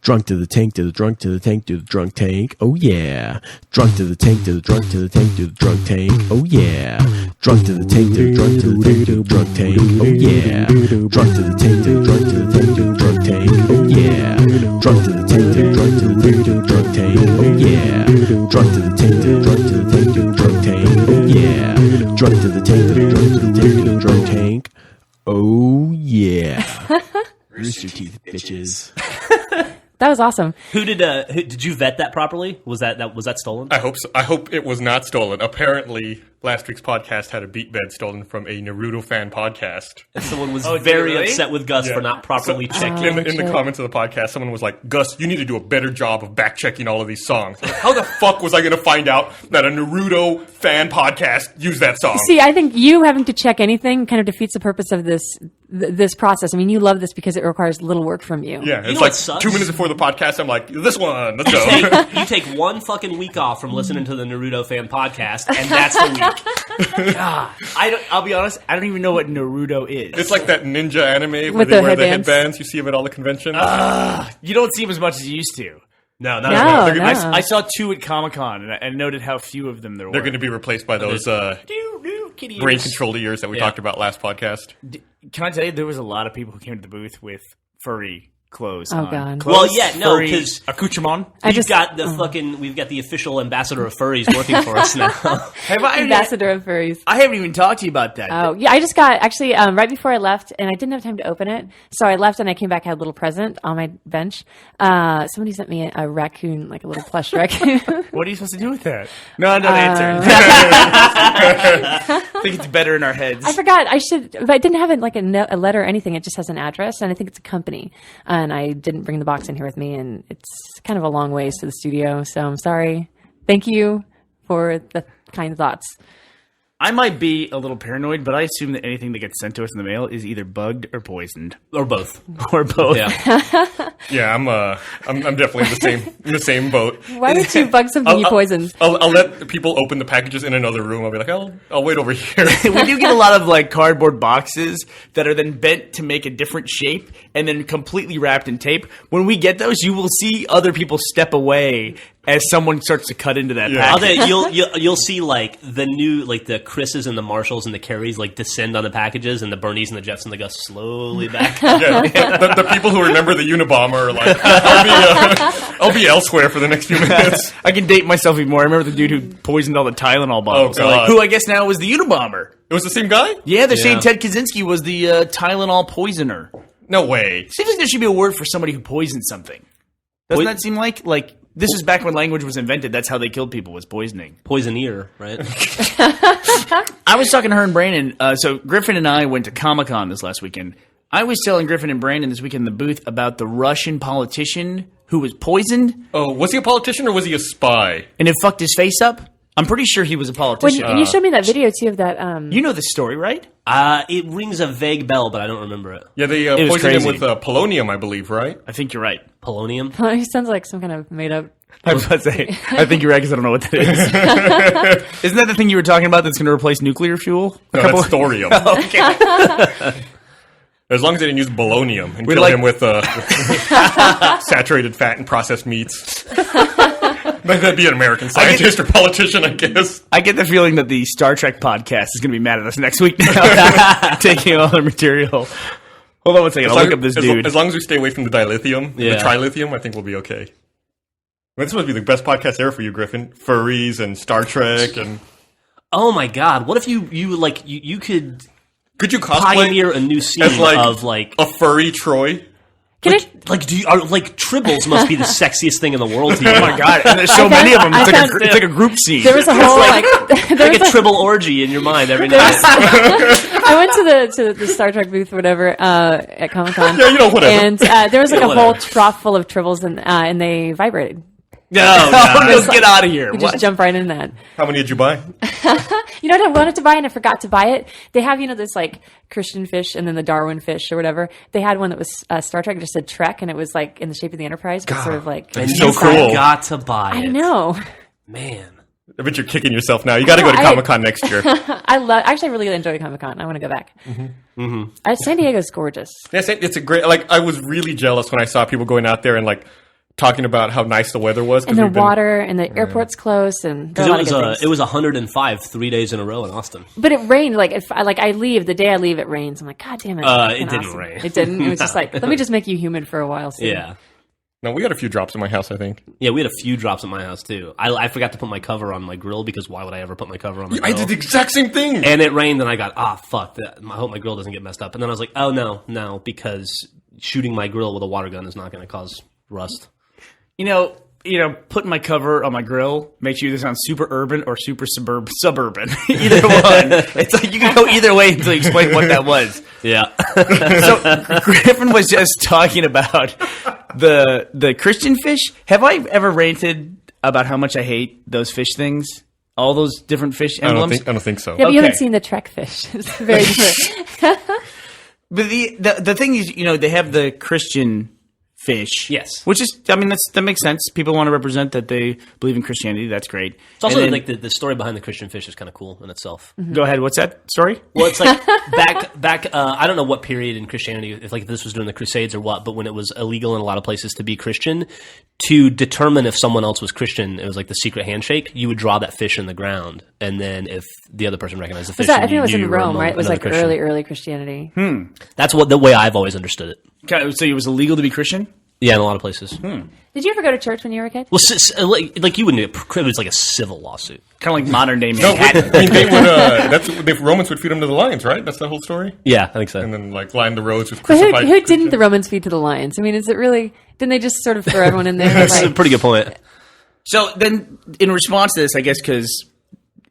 Drunk to the tank, to the drunk, to the tank, to the drunk tank. Oh yeah. Drunk to the tank, to the drunk, to the tank, to the drunk tank. Oh yeah. Drunk to the tank, to the drunk, to the tank, to the drunk tank. Oh yeah. Drunk to the tank, to the drunk, to the tank, to the drunk tank. Oh yeah. Drunk to the tank, to the drunk, to the tank, to the drunk tank. Oh yeah. Drunk to the tank, to the drunk, to the tank, to the drunk tank. Oh yeah. Drunk to the tank, to the drunk, to the tank, to the drunk tank. Oh yeah. Rooster teeth, bitches. That was awesome. Did you vet that properly? Was that stolen? I hope so. I hope it was not stolen. Apparently, last week's podcast had a beat bed stolen from a Naruto fan podcast. And someone was very upset with Gus for not properly checking. In the comments of the podcast, someone was like, "Gus, you need to do a better job of back checking all of these songs." Like, how the fuck was I going to find out that a Naruto fan podcast used that song? See, I think you having to check anything kind of defeats the purpose of this process. I mean, you love this because it requires little work from you. Yeah, it's like 2 minutes before the podcast, I'm like, this one, let's go. You take 1 fucking week off from listening to the Naruto fan podcast, and that's the week. God, I'll be honest, I don't even know what Naruto is. It's like that ninja anime where With they the wear the headbands. headbands you see them at all the conventions. You don't see them as much as you used to. No, No, not no. I saw 2 at Comic-Con and noted how few of them there were. They're going to be replaced by those kitty brain ears. controlled ears that we talked about last podcast. Can I tell you, there was a lot of people who came to the booth with furry clothes Oh, on. God. Clothes, Well, yeah, no, furry 'cause- accoutrement. we've got the official ambassador of furries working for us now. Have I Ambassador of furries. I haven't even talked to you about that. Oh, yeah, I just got, actually, right before I left, and I didn't have time to open it, so I left and I came back, had a little present on my bench. Somebody sent me a raccoon, like a little plush raccoon. What are you supposed to do with that? No, answer. I think it's better in our heads. I forgot, but I didn't have it like a letter or anything, it just has an address, and I think it's a company. And I didn't bring the box in here with me, and it's kind of a long ways to the studio, so I'm sorry. Thank you for the kind thoughts. I might be a little paranoid, but I assume that anything that gets sent to us in the mail is either bugged or poisoned. Or both. Or both. Yeah. Yeah, I'm definitely in the same boat. Why would you bug something you poisoned? I'll let people open the packages in another room. I'll be like, I'll wait over here. We do get a lot of like cardboard boxes that are then bent to make a different shape and then completely wrapped in tape. When we get those, you will see other people step away as someone starts to cut into that I'll package. tell you, you'll see like the new, like the Chris's and the Marshalls and the Carries like descend on the packages, and the Bernies and the Jeffs and the Gus slowly back. Yeah, the people who remember the Unabomber are like, I'll be elsewhere for the next few minutes. I can date myself even more. I remember the dude who poisoned all the Tylenol bottles. Oh, God. Who I guess now is the Unabomber. It was the same guy? Yeah, they're saying Yeah. Ted Kaczynski was the Tylenol poisoner. No way. Seems like there should be a word for somebody who poisoned something. Doesn't that seem like this is back when language was invented? That's how they killed people, was poisoning. Poisoneer, right? I was talking to her and Brandon. So Griffin and I went to Comic-Con this last weekend. I was telling Griffin and Brandon this weekend in the booth about the Russian politician who was poisoned Oh, was he a politician or was he a spy? and it fucked his face up. I'm pretty sure he was a When politician. you showed me that video too of that, You know this story, right? It rings a vague bell, but I don't remember it. Yeah, they was poisoned him crazy. with polonium, I believe, right? I think you're right. Polonium? he sounds like some kind of made up. I was about to say, I think you're right because I don't know what that is. Isn't that the thing you were talking about that's going to replace nuclear fuel? No, that's thorium. As long as they didn't use polonium and kill like- him with saturated fat and processed meats. That'd be an American scientist or politician, I guess. I get the feeling that the Star Trek podcast is going to be mad at us next weck now, taking all their material. Hold on one second, I'll look up this dude. As long as we stay away from the dilithium, Yeah. the trilithium, I think we'll be okay. This must be the best podcast ever for you, Griffin. Furries and Star Trek and... Oh my God! What if you could Could you cosplay pioneer a new scene as like of like a furry Troy? Can Tribbles must be the sexiest thing in the world to you. Oh my god, and there's so many of them. It's like a group scene. There was a whole like there Like was a tribble orgy in your mind every night. I went to the Star Trek booth or whatever at Comic Con. Yeah, you know, whatever. And there was like a Whatever. whole trough full of tribbles, and they vibrated. No, Let's get out of here. You just What? jump right in that. How many did you buy? You know what I wanted to buy and I forgot to buy it? They have, this like Christian fish and then the Darwin fish or whatever. They had one that was Star Trek, just said Trek, and it was like in the shape of the Enterprise, but sort of like. and so you cool. got to buy it. I know. Man. I bet you're kicking yourself now. You got to go to I- Comic-Con next year. I really enjoy Comic Con. I want to go back. San Diego's gorgeous. Yes, it's a great... Like, I was really jealous when I saw people going out there and, like, talking about how nice the weather was. 'cause And the we've been- water and the airport's closed and there are a lot of good things. It was 105 3 days in a row in Austin. But it rained. Like if I leave the day I leave, it rains. I'm like, God damn it! It didn't Austin. rain. It didn't. It was just like, let me just make you humid for a while. So. Yeah. No, we had a few drops in my house, I think. Yeah, we had a few drops at my house too. I forgot to put my cover on my grill because why would I ever put my cover on my grill? I did the exact same thing. And it rained, and I got, fuck, I hope my grill doesn't get messed up. And then I was like, oh, no, because shooting my grill with a water gun is not going to cause rust. You know, putting my cover on my grill makes you either sound super urban or super suburban. Either one. It's like you can go either way until you explain what that was. Yeah. So Griffin was just talking about the Christian fish. Have I ever ranted about how much I hate those fish things? All those different fish emblems? I don't think so. Yeah, but you Okay. haven't seen the Trek fish. It's very different. But the thing is, they have the Christian fish. Yes. Which is, I mean, that makes sense. People want to represent that they believe in Christianity. That's great. It's also And then- like the story behind the Christian fish is kind of cool in itself. Go ahead. What's that story? Well, it's like back. I don't know what period in Christianity, if this was during the Crusades or what, but when it was illegal in a lot of places to be Christian, to determine if someone else was Christian, it was like the secret handshake. You would draw that fish in the ground, and then if the other person recognized the fish, I think you it was knew in you were Rome, right? It was another like Christian. early Christianity. That's the way I've always understood it. So it was illegal to be Christian? Yeah, in a lot of places. Did you ever go to church when you were a kid? Well, like you wouldn't. It was like a civil lawsuit. Kind of like modern day No, Manhattan. I mean, they would. The Romans would feed them to the lions, right? That's the whole story. Yeah, I think so. And then line the roads with But crucified. who didn't the Romans feed to the lions? I mean, is it really? Didn't they just sort of throw everyone in there? That's a Like, pretty good point. So then, in response to this, I guess because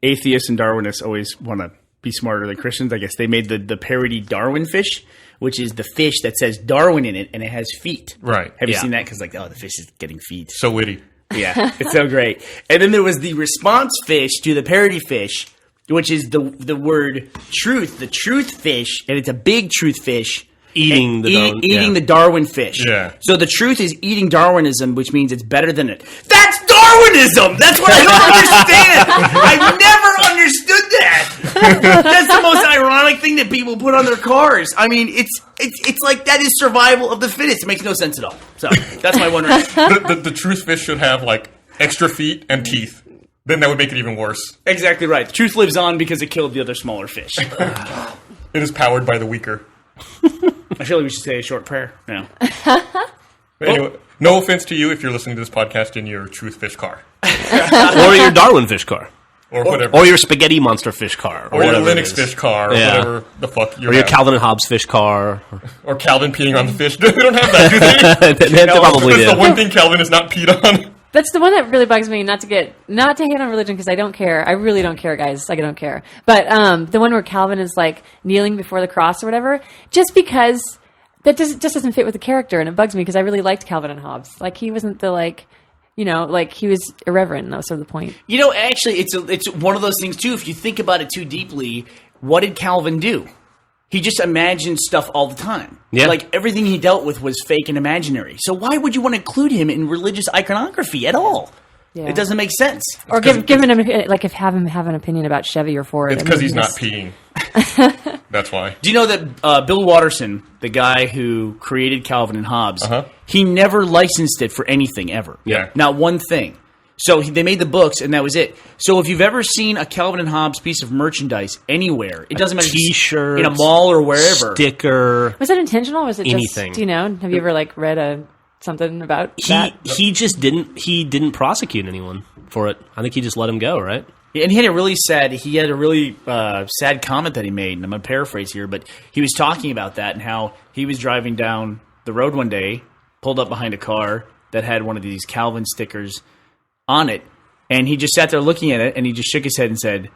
atheists and Darwinists always want to be smarter than Christians, I guess they made the parody Darwin fish, which is the fish that says Darwin in it and it has feet. Right. Have you Yeah. seen that? Because the fish is getting feet. So witty. Yeah, it's so great. And then there was the response fish to the parody fish, which is the word truth, the truth fish, and it's a big truth fish. Eating the Darwin- eating yeah. the Darwin fish. Yeah. So the truth is eating Darwinism, which means it's better than it. That's Darwinism. That's what I don't understand. I've never understood that. That's the most ironic thing that people put on their cars. I mean, it's like that is survival of the fittest. It makes no sense at all. So that's my one. The truth fish should have like extra feet and teeth. Then that would make it even worse. Exactly right. The truth lives on because it killed the other smaller fish. It is powered by the weaker. I feel like we should say a short prayer now. But anyway, no offense to you if you're listening to this podcast in your truth fish car Or your Darwin fish car. or whatever, Or your spaghetti monster fish car. or your whatever it Linux is. fish car, or Yeah. whatever the fuck you Or your have. Calvin and Hobbes fish car. Or Calvin peeing on the fish. They don't have that, do they? They probably That's did. the one thing Calvin has not peed on. that's the one that really bugs me. Not to hate on religion because I don't care. I really don't care, guys. Like I don't care. But the one where Calvin is like kneeling before the cross or whatever, just because that just doesn't fit with the character, and it bugs me because I really liked Calvin and Hobbes. Like he wasn't the like he was irreverent. And that was sort of the point. Actually, it's one of those things too. If you think about it too deeply, what did Calvin do? He just imagined stuff all the time. Yeah. Like everything he dealt with was fake and imaginary. So why would you want to include him in religious iconography at all? Yeah. It doesn't make sense. Or give him have him have an opinion about Chevy or Ford. It's I because mean, he's not just- peeing. That's why. Do you know that Bill Watterson, the guy who created Calvin and Hobbes, Uh-huh. he never licensed it for anything ever. Yeah. Not one thing. So they made the books, and that was it. So if you've ever seen a Calvin and Hobbes piece of merchandise anywhere, it doesn't matter if it's T-shirt, in a mall or wherever. sticker. Was it intentional? Or was it Anything. just? Do you know? Have you ever read something about that? He just didn't prosecute anyone for it. I think he just let him go, right? And he had a really sad comment that he made, and I'm going to paraphrase here, but he was talking about that and how he was driving down the road one day, pulled up behind a car that had one of these Calvin stickers on it, and he just sat there looking at it, and he just shook his head and said,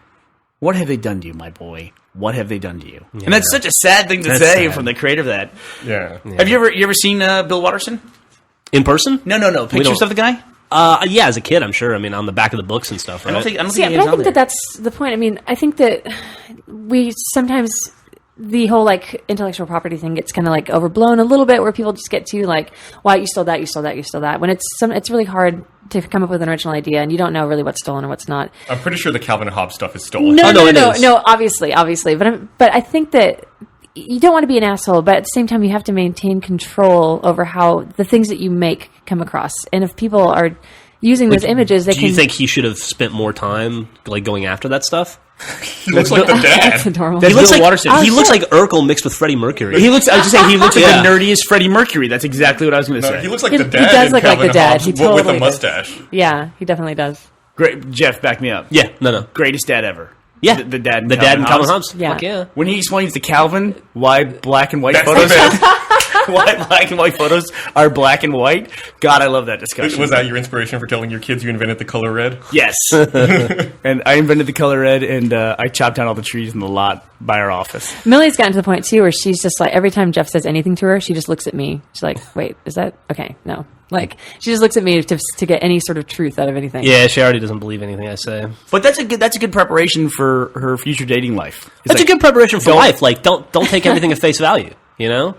"What have they done to you, my boy? What have they done to you?" And that's such a sad thing to That's say sad. from the creator of that. Yeah. Have you ever seen Bill Watterson? In person? No. Pictures don't- of the guy? Yeah, as a kid, I'm sure. I mean, on the back of the books and stuff, right? I don't think Yeah, he but is I on think there. that's the point. I mean, I think that we sometimes the whole like intellectual property thing gets kind of like overblown a little bit, where people just get to like, "Why you stole that? You stole that? You stole that?" When it's really hard to come up with an original idea, and you don't know really what's stolen or what's not. I'm pretty sure the Calvin and Hobbes stuff is stolen. No, Oh, no, it is. no, obviously, but I think that you don't want to be an asshole, but at the same time, you have to maintain control over how the things that you make come across. And if people are using those images, they Do can. you think he should have spent more time like going after that stuff? He looks like the That's dad. adorable. That's He looks Bill like Watterson. he looks like Urkel mixed with Freddie Mercury. I was just saying, he looks like Yeah. the nerdiest Freddie Mercury. That's exactly what I was going to No, say. he looks like He- the he dad. does in look like Calvin the dad. Hobbes, He with a totally does. mustache. Yeah, he definitely does. Great, Jeff, back me up. Yeah, no. Greatest dad ever. Yeah, the dad. In the dad in Calvin Hobbes. Yeah. Fuck yeah. When he explains to Calvin why black and white That's photos, the best. why black and white photos are black and white. God, I love that discussion. Was that your inspiration for telling your kids you invented the color red? Yes. And I invented the color red, and I chopped down all the trees in the lot by our office. Millie's gotten to the point too where she's just like, every time Jeff says anything to her, she just looks at me. She's like, "Wait, is that okay? No." Like she just looks at me to get any sort of truth out of anything. Yeah, she already doesn't believe anything I say. But that's a good preparation for her future dating life. It's That's like a good preparation for don't- life. Like, don't take everything at face value. You know,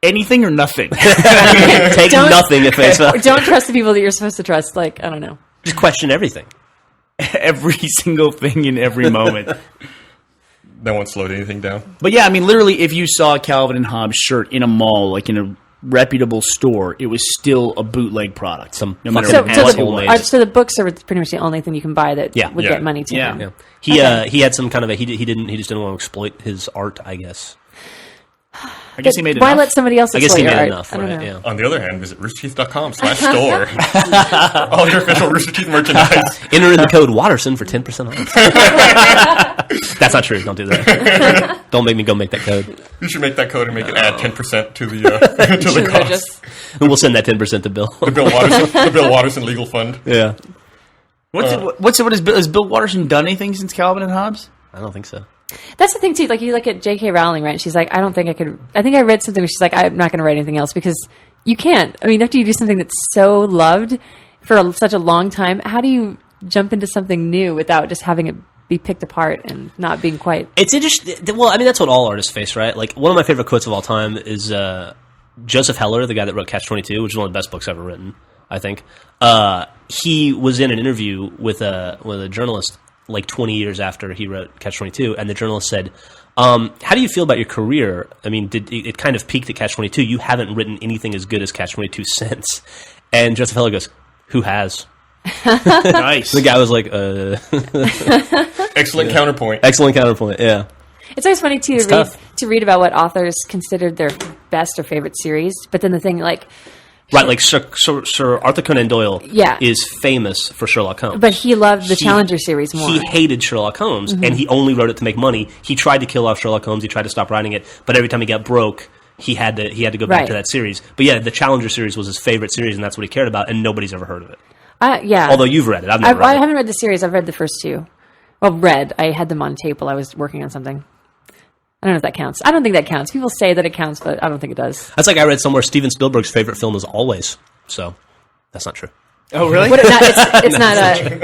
anything or nothing. take Don't- nothing at face value. Don't trust the people that you're supposed to trust. Like I don't know. Just question everything. Every single thing in every moment. That won't slow anything down. But yeah, I mean, literally, if you saw a Calvin and Hobbes shirt in a mall, like in a reputable store, it was still a bootleg product. Some no matter fucking So, what so, it asshole was. made it. so the books are pretty much the only thing you can buy that Yeah. would Yeah. get money to Yeah. him. Yeah. He had some kind of a he just didn't want to exploit his art, I guess. I guess he made it. Why let somebody else I guess exploit he your made art? enough, I don't right? know. Yeah. On the other hand, visit roosterteeth.com/store. All your official Rooster Teeth merchandise. Enter in the code Watterson for 10% off. That's not true. Don't do that. Don't make me go make that code. You should make that code and make it add 10% to the to the cost. Just- And we'll send that 10% to Bill. The Bill Watterson Legal Fund. Yeah. Has Bill Watterson done anything since Calvin and Hobbes? I don't think so. That's the thing too. Like you look at J.K. Rowling, right? She's like, I don't think I could. I think I read something where she's like, I'm not going to write anything else because you can't. I mean, after you do something that's so loved for such a long time, how do you jump into something new without just having it be picked apart and not being quite? It's interesting. Well, I mean, that's what all artists face, right? Like, one of my favorite quotes of all time is Joseph Heller, the guy that wrote Catch-22, which is one of the best books ever written, I think. He was in an interview with a journalist like 20 years after he wrote Catch-22, and the journalist said, how do you feel about your career? I mean, it kind of peaked at Catch-22. You haven't written anything as good as Catch-22 since. And Joseph Heller goes, who has? Nice. The guy was like, Excellent counterpoint. excellent counterpoint, yeah. It's always funny too tough. to read about what authors considered their best or favorite series, but then the thing like. Right, like Sir Arthur Conan Doyle Yeah. is famous for Sherlock Holmes. But he loved the Challenger series more. He hated Sherlock Holmes, and he only wrote it to make money. He tried to kill off Sherlock Holmes. He tried to stop writing it, but every time he got broke, he had to go back Right. to that series. But yeah, the Challenger series was his favorite series, and that's what he cared about, and nobody's ever heard of it. Yeah. Although you've read it. I've never I read it. haven't read the series. I've read the first two. Well, I had them on tape while I was working on something. I don't know if that counts. I don't think that counts. People say that it counts, but I don't think it does. That's like I read somewhere Steven Spielberg's favorite film is Always. So that's not true. Oh, really? What, it's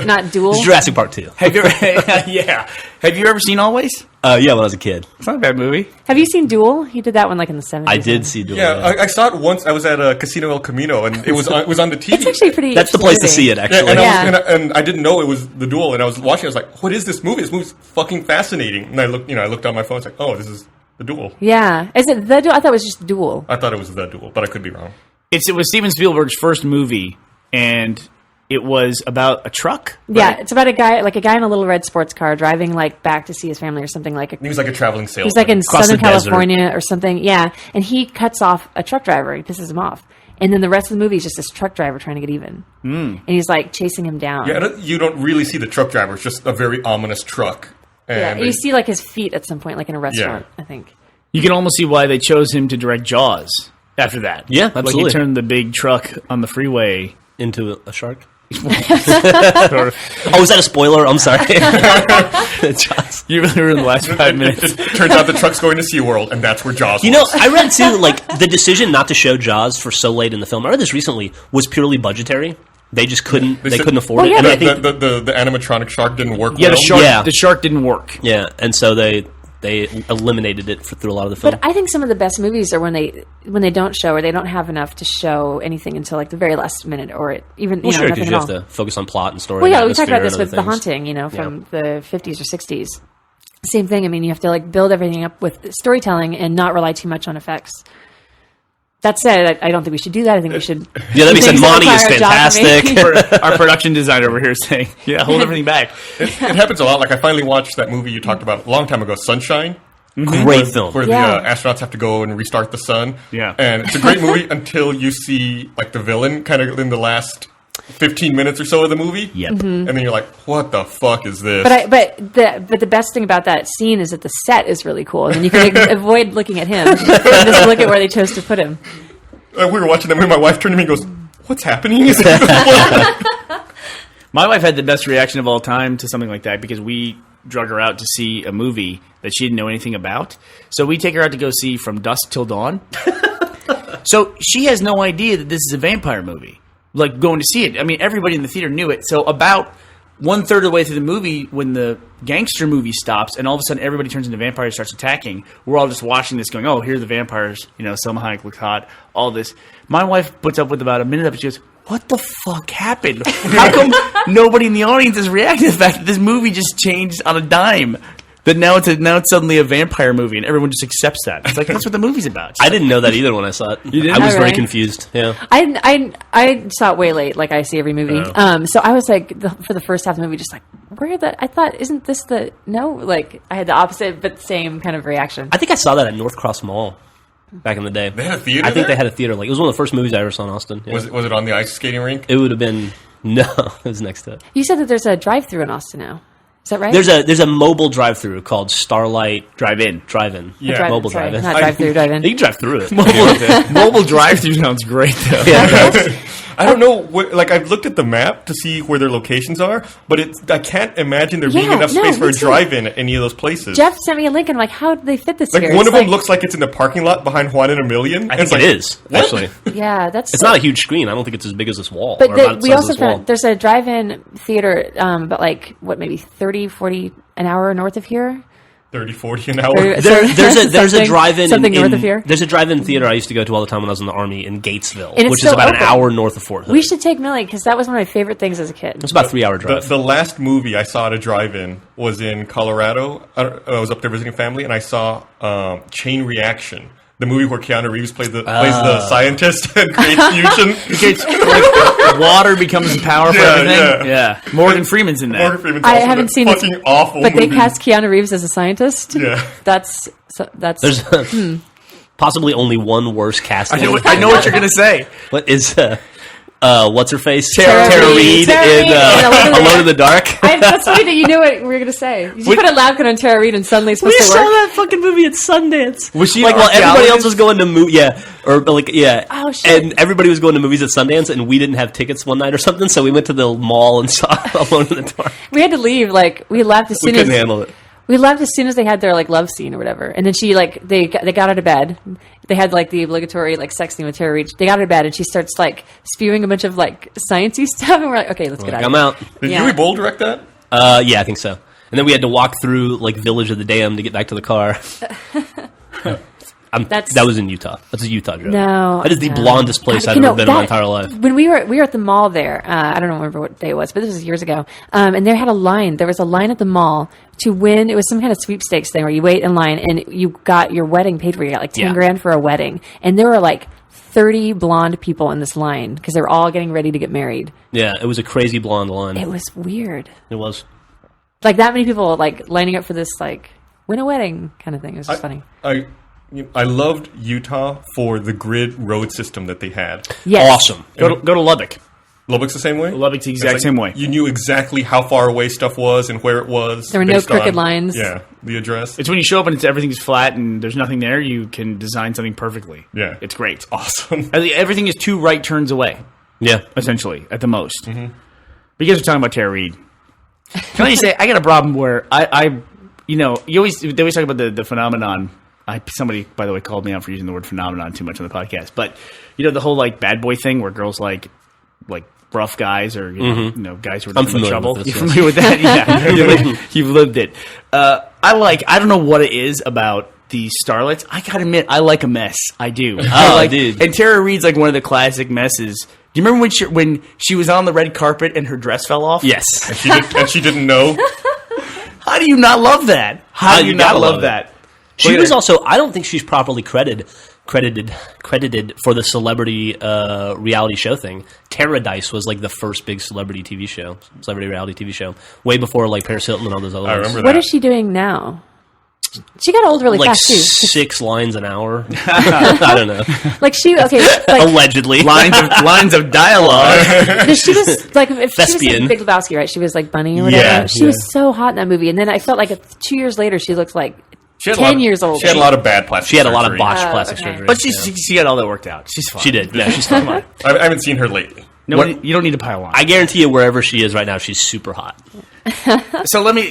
not Duel. It's Jurassic Park 2. Have you ever, yeah. Have you ever seen Always? Yeah, when I was a kid. It's not a bad movie. Have you seen Duel? He did that one like in the 70s. I did see Duel. Yeah, I saw it once. I was at Casino El Camino, and it was on the TV. It's actually pretty. That's the place to see it, Yeah, actually. and, Yeah. and I didn't know it was the Duel, and I was watching. I was like, "What is this movie? This movie's fucking fascinating." And I looked on my phone. It's like, "Oh, this is the Duel." Yeah. Is it the Duel? I thought it was just Duel. I thought it was the Duel, but I could be wrong. It was Steven Spielberg's first movie, and it was about a truck. Yeah, right? it's about a guy in a little red sports car driving like back to see his family or something like. He was like a traveling salesman. He's like in Across Southern the desert. California or something. Yeah, and he cuts off a truck driver. He pisses him off, and then the rest of the movie is just this truck driver trying to get even, and he's like chasing him down. Yeah, you don't really see the truck driver. It's just a very ominous truck. Yeah, And you see like his feet at some point, like in a restaurant. I think. You can almost see why they chose him to direct Jaws after that. Yeah, Like absolutely. he turned the big truck on the freeway. Into a shark. Oh, is that a spoiler? I'm sorry. Jaws. You really ruined the last 5 minutes. it turns out the truck's going to SeaWorld, and that's where Jaws You know, was. I read too, like, the decision not to show Jaws for so late in the film, I read this recently, was purely budgetary. They just couldn't, they said- couldn't afford Well, it. yeah, And I but think, The animatronic shark didn't work Yeah, well. the shark didn't work. yeah, and so they eliminated it through a lot of the film. But I think some of the best movies are when they don't show or they don't have enough to show anything until like the very last minute or even Well, sure, nothing because at you all. have to focus on plot and story. Well, and yeah, we talked atmosphere about this and with other The things. Haunting, from the 50s or 60s. same thing. I mean, you have to like build everything up with storytelling and not rely too much on effects. That said, I don't think we should do that. I think we should. Yeah, that makes sense. Monty is fantastic. Our production designer over here is saying, "Yeah, hold everything back." It happens a lot. Like I finally watched that movie you talked about a long time ago, Sunshine. Great film. Where Yeah. the astronauts have to go and restart the sun. Yeah. And it's a great movie until you see like the villain kind of in the last 15 minutes or so of the movie. Yep. And then you're like, what the fuck is this? But the best thing about that scene is that the set is really cool, and then you can avoid looking at him and just look at where they chose to put him. We were watching that movie. My wife turned to me and goes, what's happening? My wife had the best reaction of all time to something like that because we drug her out to see a movie that she didn't know anything about. So we take her out to go see From Dusk Till Dawn. So she has no idea that this is a vampire movie. Like, going to see it. I mean, everybody in the theater knew it. So about 1/3 of the way through the movie, when the gangster movie stops and all of a sudden everybody turns into vampires and starts attacking, we're all just watching this going, oh, here are the vampires. You know, Selma Hayek looks hot. All this. My wife puts up with about a minute of it. She goes, what the fuck happened? How come nobody in the audience is reacting to the fact that this movie just changed on a dime? That now it's suddenly a vampire movie and everyone just accepts that. It's like, that's what the movie's about. I didn't know that either when I saw it. You didn't? I was Oh, very really? confused. Yeah. I saw it way late, like I see every movie. Oh. So I was like, for the first half of the movie, just like, I thought, isn't this the no? Like I had the opposite but same kind of reaction. I think I saw that at North Cross Mall back in the day. They had a theater I think there? they had a theater. Like, it was one of the first movies I ever saw in Austin. Yeah. Was it on the ice skating rink? It would have been no. It was next to it. You said that there's a drive-through in Austin now. Is that right? There's a mobile drive-through called Starlight Drive-in. Drive-in. Yeah. Drive-in, mobile sorry, drive-in. not drive-through, drive-in. You can drive through it. Mobile drive-through sounds great, though. Yeah. I don't know. Like I've looked at the map to see where their locations are, but I can't imagine there being Yeah, enough no, space for me a too. drive-in at any of those places. Jeff sent me a link, and I'm like, how did they fit this Like here? one It's of them looks like it's in the parking lot behind Juan in a Million. I and think it's it like, is, what? actually. Yeah, that's. It's not a huge screen. I don't think it's as big as this wall. But or about the we size of also this wall. found there's a drive-in theater, about like maybe 30, 40 an hour north of here. 30, 40 an hour. Or- There's a Something- drive-in something in, north of here. There's a drive-in theater I used to go to all the time when I was in the Army in Gatesville, And it's which is still about an open. hour north of Fort Hood. We should take Millie because that was one of my favorite things as a kid. It's about a 3-hour drive. The last movie I saw at a drive-in was in Colorado. I was up there visiting family, and I saw Chain Reaction, the movie where Keanu Reeves plays the scientist and creates fusion. It's like water becomes power for Yeah, everything. yeah. Morgan Freeman's in that. Morgan Freeman's I also haven't in a seen it, fucking awful but they movie. cast Keanu Reeves as a scientist. Yeah. That's There's possibly only one worse casting. I know what you're gonna say. What is what's her face? Tara Reid Tara in Reid in Alone in the Dark. That's funny that you knew what we were going to say. You put a lab coat on Tara Reid and suddenly it's We supposed saw to work. that fucking movie at Sundance. Was she like an while everybody else archaeologist? was going to Oh, shit. and everybody was going to movies at Sundance, and we didn't have tickets one night or something, so we went to the mall and saw Alone in the Dark. We had to leave. Like we left as We soon as couldn't handle it. we left as soon as they had their like love scene or whatever. And then she like they got out of bed. They had like the obligatory like sex scene with Tara Reid. They got out of bed and she starts like spewing a bunch of like sciencey stuff. And we're like, okay, let's get out. I'm of here. out. Did Yeah. Yui Bowl direct that? Yeah, I think so. And then we had to walk through like Village of the Damned to get back to the car. That was in Utah. That's a Utah joke. No, That is the no. blondest place God, I've ever been in my entire life. When we were at the mall there, I don't remember what day it was, but this was years ago. And there had a line. There was a line at the mall to win. It was some kind of sweepstakes thing where you wait in line and you got your wedding paid for. You got like 10 Yeah. grand for a wedding, and there were like 30 blonde people in this line because they were all getting ready to get married. Yeah, it was a crazy blonde line. It was weird. It was. Like that many people like lining up for this like win a wedding kind of thing. It was just funny. I loved Utah for the grid road system that they had. Yes. Awesome. Go to Lubbock. Lubbock's the same way? Lubbock's the It's exact like same way. You knew exactly how far away stuff was and where it was. There were no based crooked on- lines. Yeah, the address. It's when you show up and everything's flat and there's nothing there. You can design something perfectly. Yeah. It's great. awesome. Everything is 2 right turns away, Yeah. essentially, at the most. But you guys are talking about Tara Reid. Can I just say, I got a problem where they always talk about the phenomenon. Somebody, by the way, called me out for using the word phenomenon too much on the podcast. But, the whole, like, bad boy thing where girls like rough guys or, you know, guys who are I'm in familiar trouble. with this, You're yes. familiar with that? Yeah. You've lived it. I don't know what it is about these starlets. I gotta admit, I like a mess. I do. Dude. And Tara Reid's like one of the classic messes. Do you remember when she was on the red carpet and her dress fell off? Yes. And she didn't know. How do you not love that? How do you not gotta love love that? She was also. I don't think she's properly credited for the celebrity reality show thing. Paradise was like the first big celebrity reality TV show, way before like Paris Hilton and all those other I ones. remember What that. is she doing now? She got old really Like fast too. 6 lines an hour. I don't know. Like she like Allegedly. lines of dialogue. she was like if she was Thespian. like Big Lebowski, right? She was like Bunny or whatever. Yeah, She was so hot in that movie, and then I felt like 2 years later she looked like She had 10 years old. She had a lot of bad plastic She had a lot of surgery. botched plastic okay. surgery. But she got all that worked out. She's fine. She did. Yeah, she's fine. I haven't seen her lately. No, you don't need to pile on. I guarantee you, wherever she is right now, she's super hot. So let me,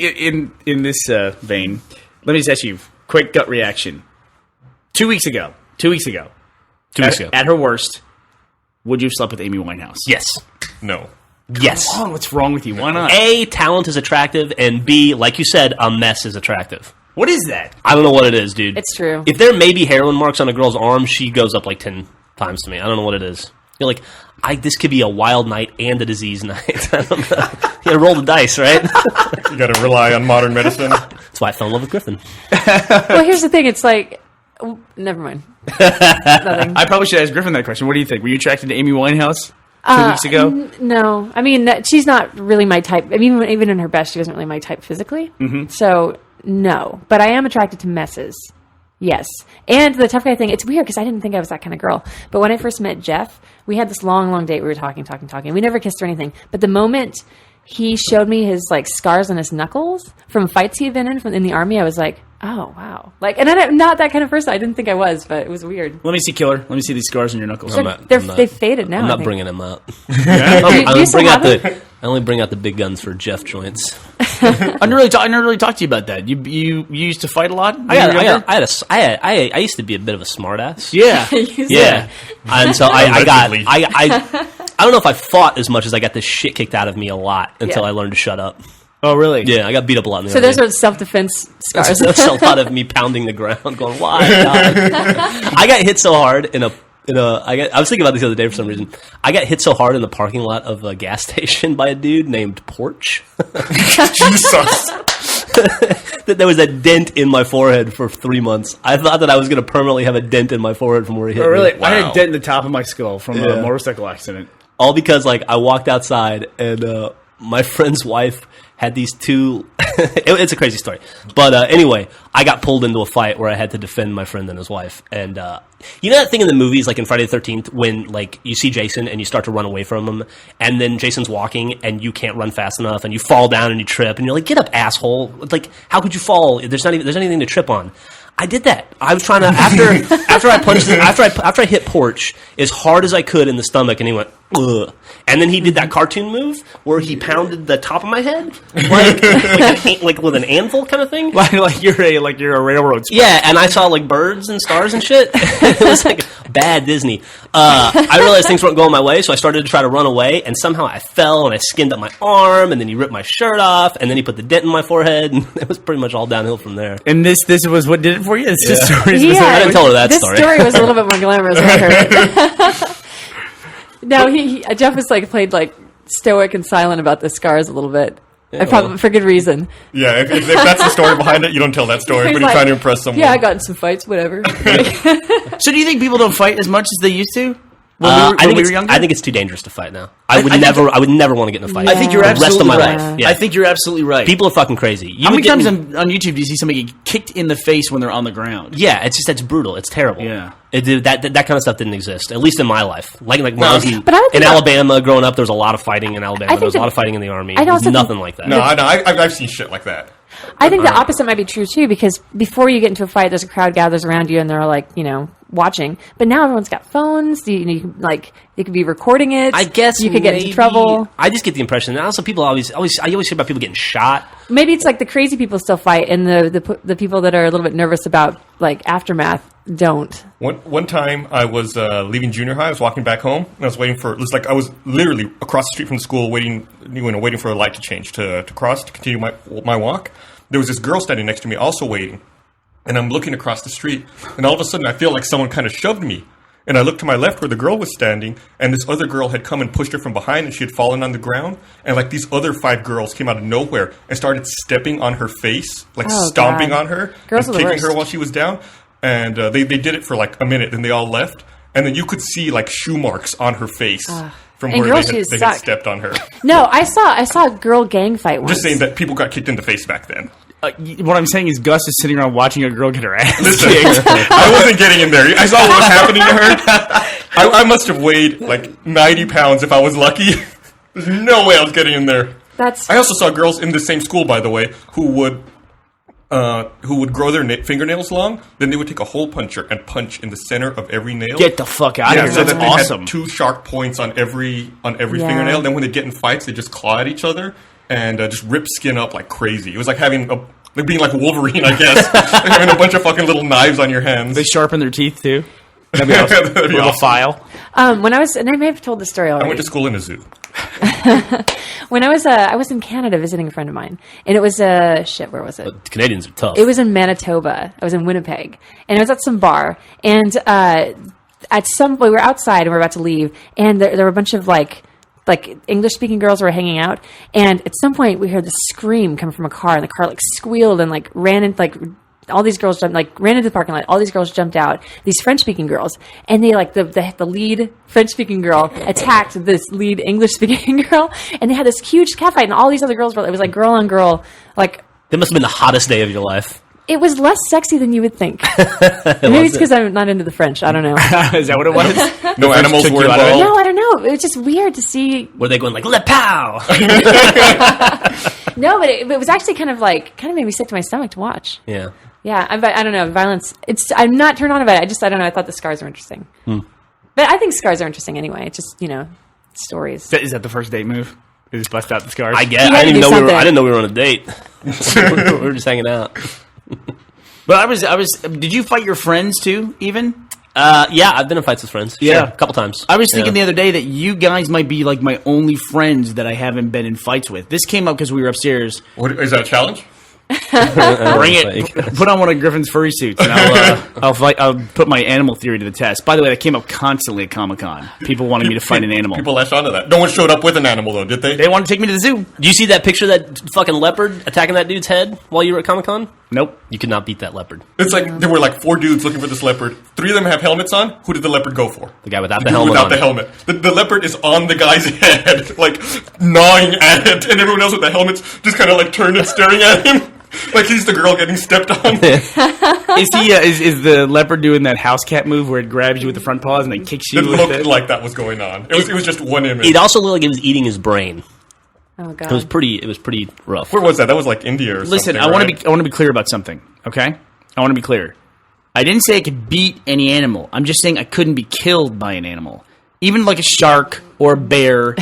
in this vein, let me just ask you quick gut reaction. 2 weeks ago, 2 weeks ago. at her worst, would you have slept with Amy Winehouse? Yes. No. Yes. Oh, what's wrong with you? Why not? A, talent is attractive, and B, like you said, a mess is attractive. What is that? I don't know what it is, dude. It's true. If there may be heroin marks on a girl's arm, she goes up like 10 times to me. I don't know what it is. You're like, this could be a wild night and a disease night. I don't know. You gotta roll the dice, right? You got to rely on modern medicine. That's why I fell in love with Griffin. Well, here's the thing. It's like, never mind. Nothing. I probably should ask Griffin that question. What do you think? Were you attracted to Amy Winehouse 2 weeks ago? No, I mean she's not really my type. I mean, even in her best, she wasn't really my type physically. Mm-hmm. So no, but I am attracted to messes. Yes, and the tough guy thing. It's weird because I didn't think I was that kind of girl. But when I first met Jeff, we had this long date. We were talking. We never kissed or anything. But the moment he showed me his like scars on his knuckles from fights he had been in the army, I was like, oh wow, like, and I'm not that kind of person. I didn't think I was, but it was weird. Let me see, Killer. Let me see these scars on your knuckles. They've faded now. I'm I not think. bringing him up. Do you still have them? I only bring out the big guns for Jeff joints. I never really talked to you about that. You used to fight a lot. I used to be a bit of a smartass. Yeah. Yeah, and so I Allegedly. don't know if I fought as much as I got this shit kicked out of me a lot until Yeah. I learned to shut up. Oh, really? Yeah, I got beat up a lot in the So army. those are self-defense scars. There's a lot of me pounding the ground, going, "Why?" God? I got hit so hard I was thinking about this the other day for some reason. I got hit so hard in the parking lot of a gas station by a dude named Porch Jesus. that there was a dent in my forehead for 3 months. I thought that I was going to permanently have a dent in my forehead from where he hit Oh, really? me. I had Wow. a dent in the top of my skull from a motorcycle accident. All because like I walked outside and my friend's wife had these two. It's a crazy story, but anyway, I got pulled into a fight where I had to defend my friend and his wife. And you know that thing in the movies, like in Friday the 13th, when like you see Jason and you start to run away from him, and then Jason's walking and you can't run fast enough, and you fall down and you trip, and you're like, "Get up, asshole!" Like, how could you fall? There's anything to trip on. I did that. I was trying to after I hit Porch as hard as I could in the stomach, and he went, "Ugh." And then he did that cartoon move where he pounded the top of my head like with an anvil kind of thing. like you're a railroad. Yeah, and I saw like birds and stars and shit. It was like bad Disney. I realized things weren't going my way, so I started to try to run away, and somehow I fell and I skinned up my arm, and then he ripped my shirt off, and then he put the dent in my forehead, and it was pretty much all downhill from there. And this was what did it for you? It's just stories. Yeah. I didn't tell her that this story. was a little bit more glamorous than I heard. No, Jeff was like played like stoic and silent about the scars a little bit. I probably for good reason. Yeah, if that's the story behind it, you don't tell that story, He's but you're like, trying to impress someone. Yeah, I got in some fights, whatever. So do you think people don't fight as much as they used to? I When we think were younger? I think it's too dangerous to fight now. I would I think never want to get in a fight. I think you're Yeah. the rest of absolutely my right. life. Yeah. I think you're absolutely right. People are fucking crazy. How many times on YouTube do you see somebody get kicked in the face when they're on the ground? Yeah, it's brutal. It's terrible. Yeah. That kind of stuff didn't exist, at least in my life. Like when I was in But I would think Alabama growing up, there was a lot of fighting in Alabama. I think There was a lot that- of fighting in the army. I There was also think- nothing like that. No, I've seen shit like that. I think the opposite might be true too, because before you get into a fight, there's a crowd gathers around you, and they're like, watching. But now everyone's got phones. You can, like, they could be recording it. I guess you could get into maybe- trouble. I just get the impression that also people I always hear about people getting shot. Maybe it's like the crazy people still fight, and the people that are a little bit nervous about like aftermath don't. One time I was leaving junior high. I was walking back home, and I was waiting for. It was like I was literally across the street from school, waiting for a light to change to cross to continue my walk. There was this girl standing next to me, also waiting, and I'm looking across the street, and all of a sudden I feel like someone kind of shoved me, And I looked to my left where the girl was standing, and this other girl had come and pushed her from behind, and she had fallen on the ground. And like these other 5 girls came out of nowhere and started stepping on her face, like Oh, stomping God. on her, Girls and are the kicking her worst. while she was down. And they did it for like a minute, then they all left. And then you could see like shoe marks on her face from And where girls' they shoes had suck. stepped on her. No, I saw a girl gang fight once. Just saying that people got kicked in the face back then. What I'm saying is Gus is sitting around watching a girl get her ass Listen, kicked. I wasn't getting in there. I saw what was happening to her. I must have weighed like 90 pounds if I was lucky. There's no way I was getting in there. That's I also saw girls in the same school, by the way, who would grow their fingernails long. Then they would take a hole puncher and punch in the center of every nail. Get the fuck out of Yeah, here. so That's that they awesome. had 2 sharp points on every Yeah. fingernail. Then when they get in fights, they just claw at each other and just rip skin up like crazy. It was like like being like Wolverine, I guess. Like having a bunch of fucking little knives on your hands. They sharpen their teeth too. That'd be awesome. That'd be Little awesome. file. when I was, and I may have told the story I already. went to school in a zoo. When I was in Canada visiting a friend of mine, and it was where was it? Canadians are tough. It was in Manitoba. I was in Winnipeg, and I was at some bar, and we were outside and we were about to leave, and there were a bunch of like English speaking girls who were hanging out, and at some point we heard this scream come from a car, and the car like squealed and like ran into like. All these girls ran into the parking lot. All these girls jumped out. These French-speaking girls, and they the lead French-speaking girl attacked this lead English-speaking girl, and they had this huge cat fight. And all these other girls were. It was like girl on girl. Like That must have been the hottest day of your life. it was less sexy than you would think. Maybe it's because I'm not into the French. I don't know. Is that what it was? No animals took were you out of it? involved. No, I don't know. It was just weird to see. Were they going like "le pow"? No, but it was actually kind of made me sick to my stomach to watch. Yeah. Yeah, I don't know. Violence. I'm not turned on about it. I don't know. I thought the scars were interesting. But I think scars are interesting anyway. It's just stories. Is that the first date move? You just bust out the scars? I guess You I had to didn't do know we were. something. I didn't know we were on a date. we were just hanging out. But I was. Did you fight your friends too? Even Yeah, I've been in fights with friends. Yeah. Sure, a couple times. I was thinking Yeah. the other day that you guys might be like my only friends that I haven't been in fights with. This came up because we were upstairs. What, is that a challenge? Bring it. Put on one of Griffin's furry suits, and I'll put my animal theory to the test. By the way, that came up constantly at Comic-Con. People wanted me to fight an animal. People latched onto that. No one showed up with an animal, though, did they? They wanted to take me to the zoo. Do you see that picture of that fucking leopard attacking that dude's head while you were at Comic-Con? Nope. You could not beat that leopard. It's like there were like 4 dudes looking for this leopard. 3 of them have helmets on. Who did the leopard go for? The guy without the Dude helmet without on. the helmet. The leopard is on the guy's head, like gnawing at it, and everyone else with the helmets just kind of like turned and staring at him, like he's the girl getting stepped on. Is he? Is the leopard doing that house cat move where it grabs you with the front paws and then kicks you It with looked it? like that was going on. It was just one image. It also looked like it was eating his brain. Oh god. It was pretty rough. Where was that? That was like India or Listen, something. I want to right? be. I want to be clear about something. Okay, I want to be clear. I didn't say I could beat any animal. I'm just saying I couldn't be killed by an animal, even like a shark or a bear.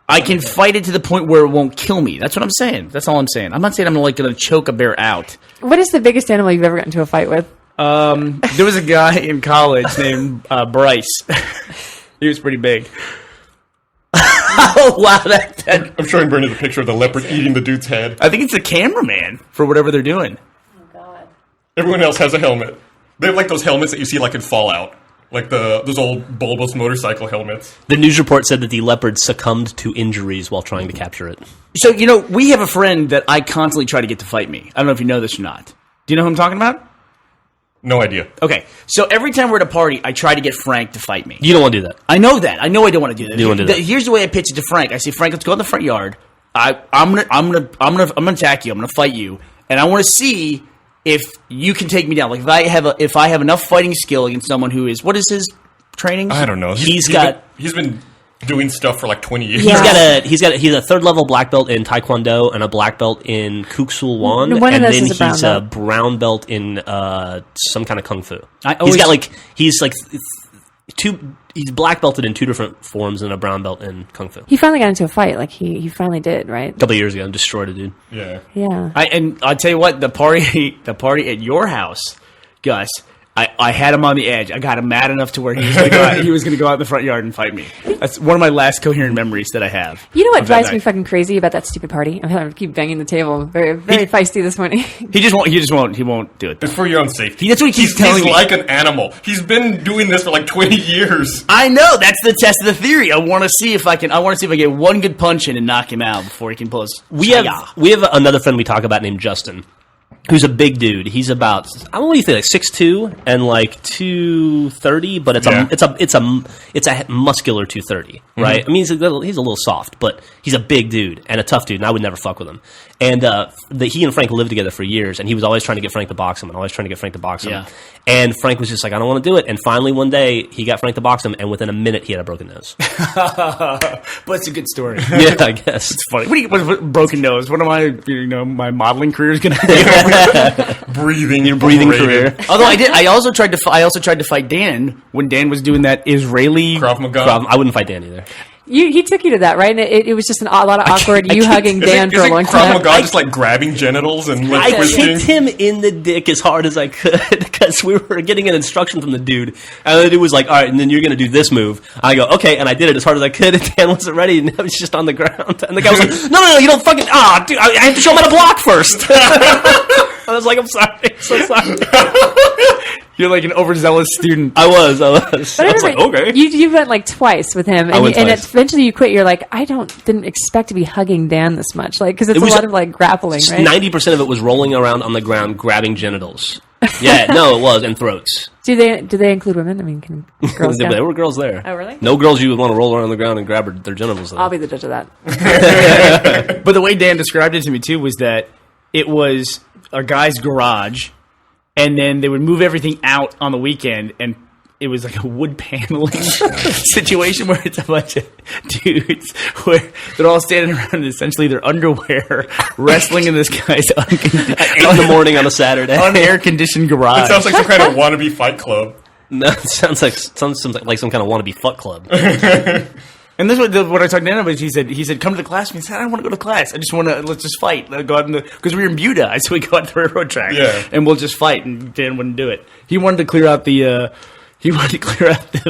I can fight it to the point where it won't kill me. That's what I'm saying. That's all I'm saying. I'm not saying I'm going to choke a bear out. What is the biggest animal you've ever gotten into a fight with? There was a guy in college named Bryce. He was pretty big. Oh wow, that I'm showing Bernie the picture of the leopard eating the dude's head. I think it's the cameraman for whatever they're doing. Everyone else has a helmet. They have like those helmets that you see like in Fallout, like those old bulbous motorcycle helmets. the news report said that the leopard succumbed to injuries while trying to capture it. So, we have a friend that I constantly try to get to fight me. I don't know if you know this or not. Do you know who I'm talking about? No idea. Okay, so every time we're at a party, I try to get Frank to fight me. You don't want to do that. I know that. I know I don't want to do that. You don't wanna do that. Here's the way I pitch it to Frank. I say, Frank, let's go in the front yard. I'm gonna attack you. I'm gonna fight you, and I want to see if you can take me down. Like if I have enough fighting skill against someone who is, what is his training? I don't know. He's been doing stuff for like 20 years. Yeah. He's a 3rd level black belt in Taekwondo and a black belt in Kuk Sul Won, One of and those then is a brown he's belt. a brown belt in some kind of kung fu. He's black belted in 2 different forms and a brown belt in kung fu. He finally got into a fight. Like he finally did, right? A couple of years ago, and destroyed a dude. Yeah. Yeah. And I'll tell you what, the party at your house, Gus, I had him on the edge. I got him mad enough to where he was going to go out in the front yard and fight me. That's one of my last coherent memories that I have. You know what of that drives me night. fucking crazy about that stupid party? I'm gonna keep banging the table. Very, very feisty this morning. He just won't. He won't do it. It's for your own safety. That's what he keeps telling He's me. like an animal. He's been doing this for like 20 years. I know. That's the test of the theory. I want to see if I get one good punch in and knock him out before he can pull his. We have another friend we talk about named Justin, who's a big dude. He's about, I don't know what you think, like 6'2" and like 230, but it's a muscular 230, right? I mean, he's a little soft, but he's a big dude and a tough dude, and I would never fuck with him. And he and Frank lived together for years, and he was always trying to get Frank to box him, Yeah. And Frank was just like, I don't want to do it. And finally, one day, he got Frank to box him, and within a minute, he had a broken nose. But it's a good story. Yeah, I guess. It's funny. What broken nose? What am I? My modeling career is going to be. Breathing. Your breathing overrated. career. Although I also tried to fight Dan when Dan was doing that Israeli. Krav Maga. I wouldn't fight Dan either. He took you to that, right? And it was just a lot of awkward hugging Dan for a long Krav time. Maga just like grabbing genitals and lip I twisting? kicked him in the dick as hard as I could because we were getting an instruction from the dude. And the dude was like, all right, and then you're going to do this move. I go, okay, and I did it as hard as I could, and Dan wasn't ready, and I was just on the ground. And the guy was like, no, you don't fucking, dude, I have to show him how to block first. I was like, I'm sorry, so sorry. You're like an overzealous student. I was. But I was like, okay. You went like twice with him, I and, went and twice. eventually you quit. You're like, didn't expect to be hugging Dan this much, like because it's a was lot of like grappling, right? 90% of it was rolling around on the ground, grabbing genitals. Yeah, no, it was, and throats. Do they include women? I mean, can girls? There count? were girls there. Oh, really? No girls you would want to roll around on the ground and grab their genitals. Though. I'll be the judge of that. But the way Dan described it to me too was that it was a guy's garage, and then they would move everything out on the weekend, and it was like a wood paneling situation where it's a bunch of dudes where they're all standing around in essentially their underwear wrestling in this guy's 8 in the morning on a Saturday. unair conditioned garage. It sounds like some kind of wannabe fight club. No, it sounds like some kind of wannabe fuck club. And this is what I talked to Dan about. He said, come to the class. And he said, I don't want to go to class. I just want to, let's just fight. Go out because we were in Buda. I said, we go out to the railroad track. Yeah. And we'll just fight. And Dan wouldn't do it. He wanted to clear out the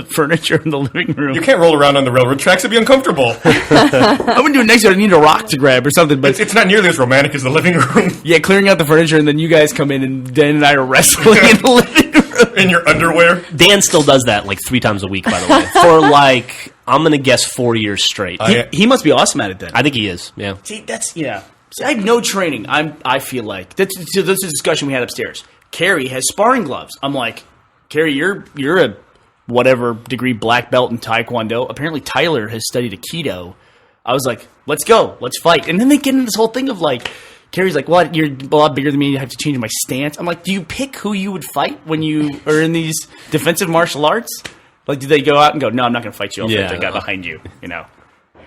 furniture in the living room. You can't roll around on the railroad tracks; it'd be uncomfortable. I wouldn't do it next year. I need a rock to grab or something. But It's not nearly as romantic as the living room yeah, clearing out the furniture, and then you guys come in, and Dan and I are wrestling in the living room. in your underwear. Dan still does that like 3 times a week, by the way, for like I'm gonna guess 4 years straight. He must be awesome at it then. I think he is. Yeah. See, that's yeah. See, I have no training. I feel like that's a discussion we had upstairs. Carrie has sparring gloves. I'm like, Carrie, you're a whatever degree black belt in Taekwondo. Apparently, Tyler has studied Aikido. I was like, let's go, let's fight. And then they get into this whole thing of like, Carrie's like, what? You're a lot bigger than me. You have to change my stance. I'm like, do you pick who you would fight when you are in these defensive martial arts? Like, do they go out and go, no, I'm not going to fight you. I'll fight the guy behind you. You know.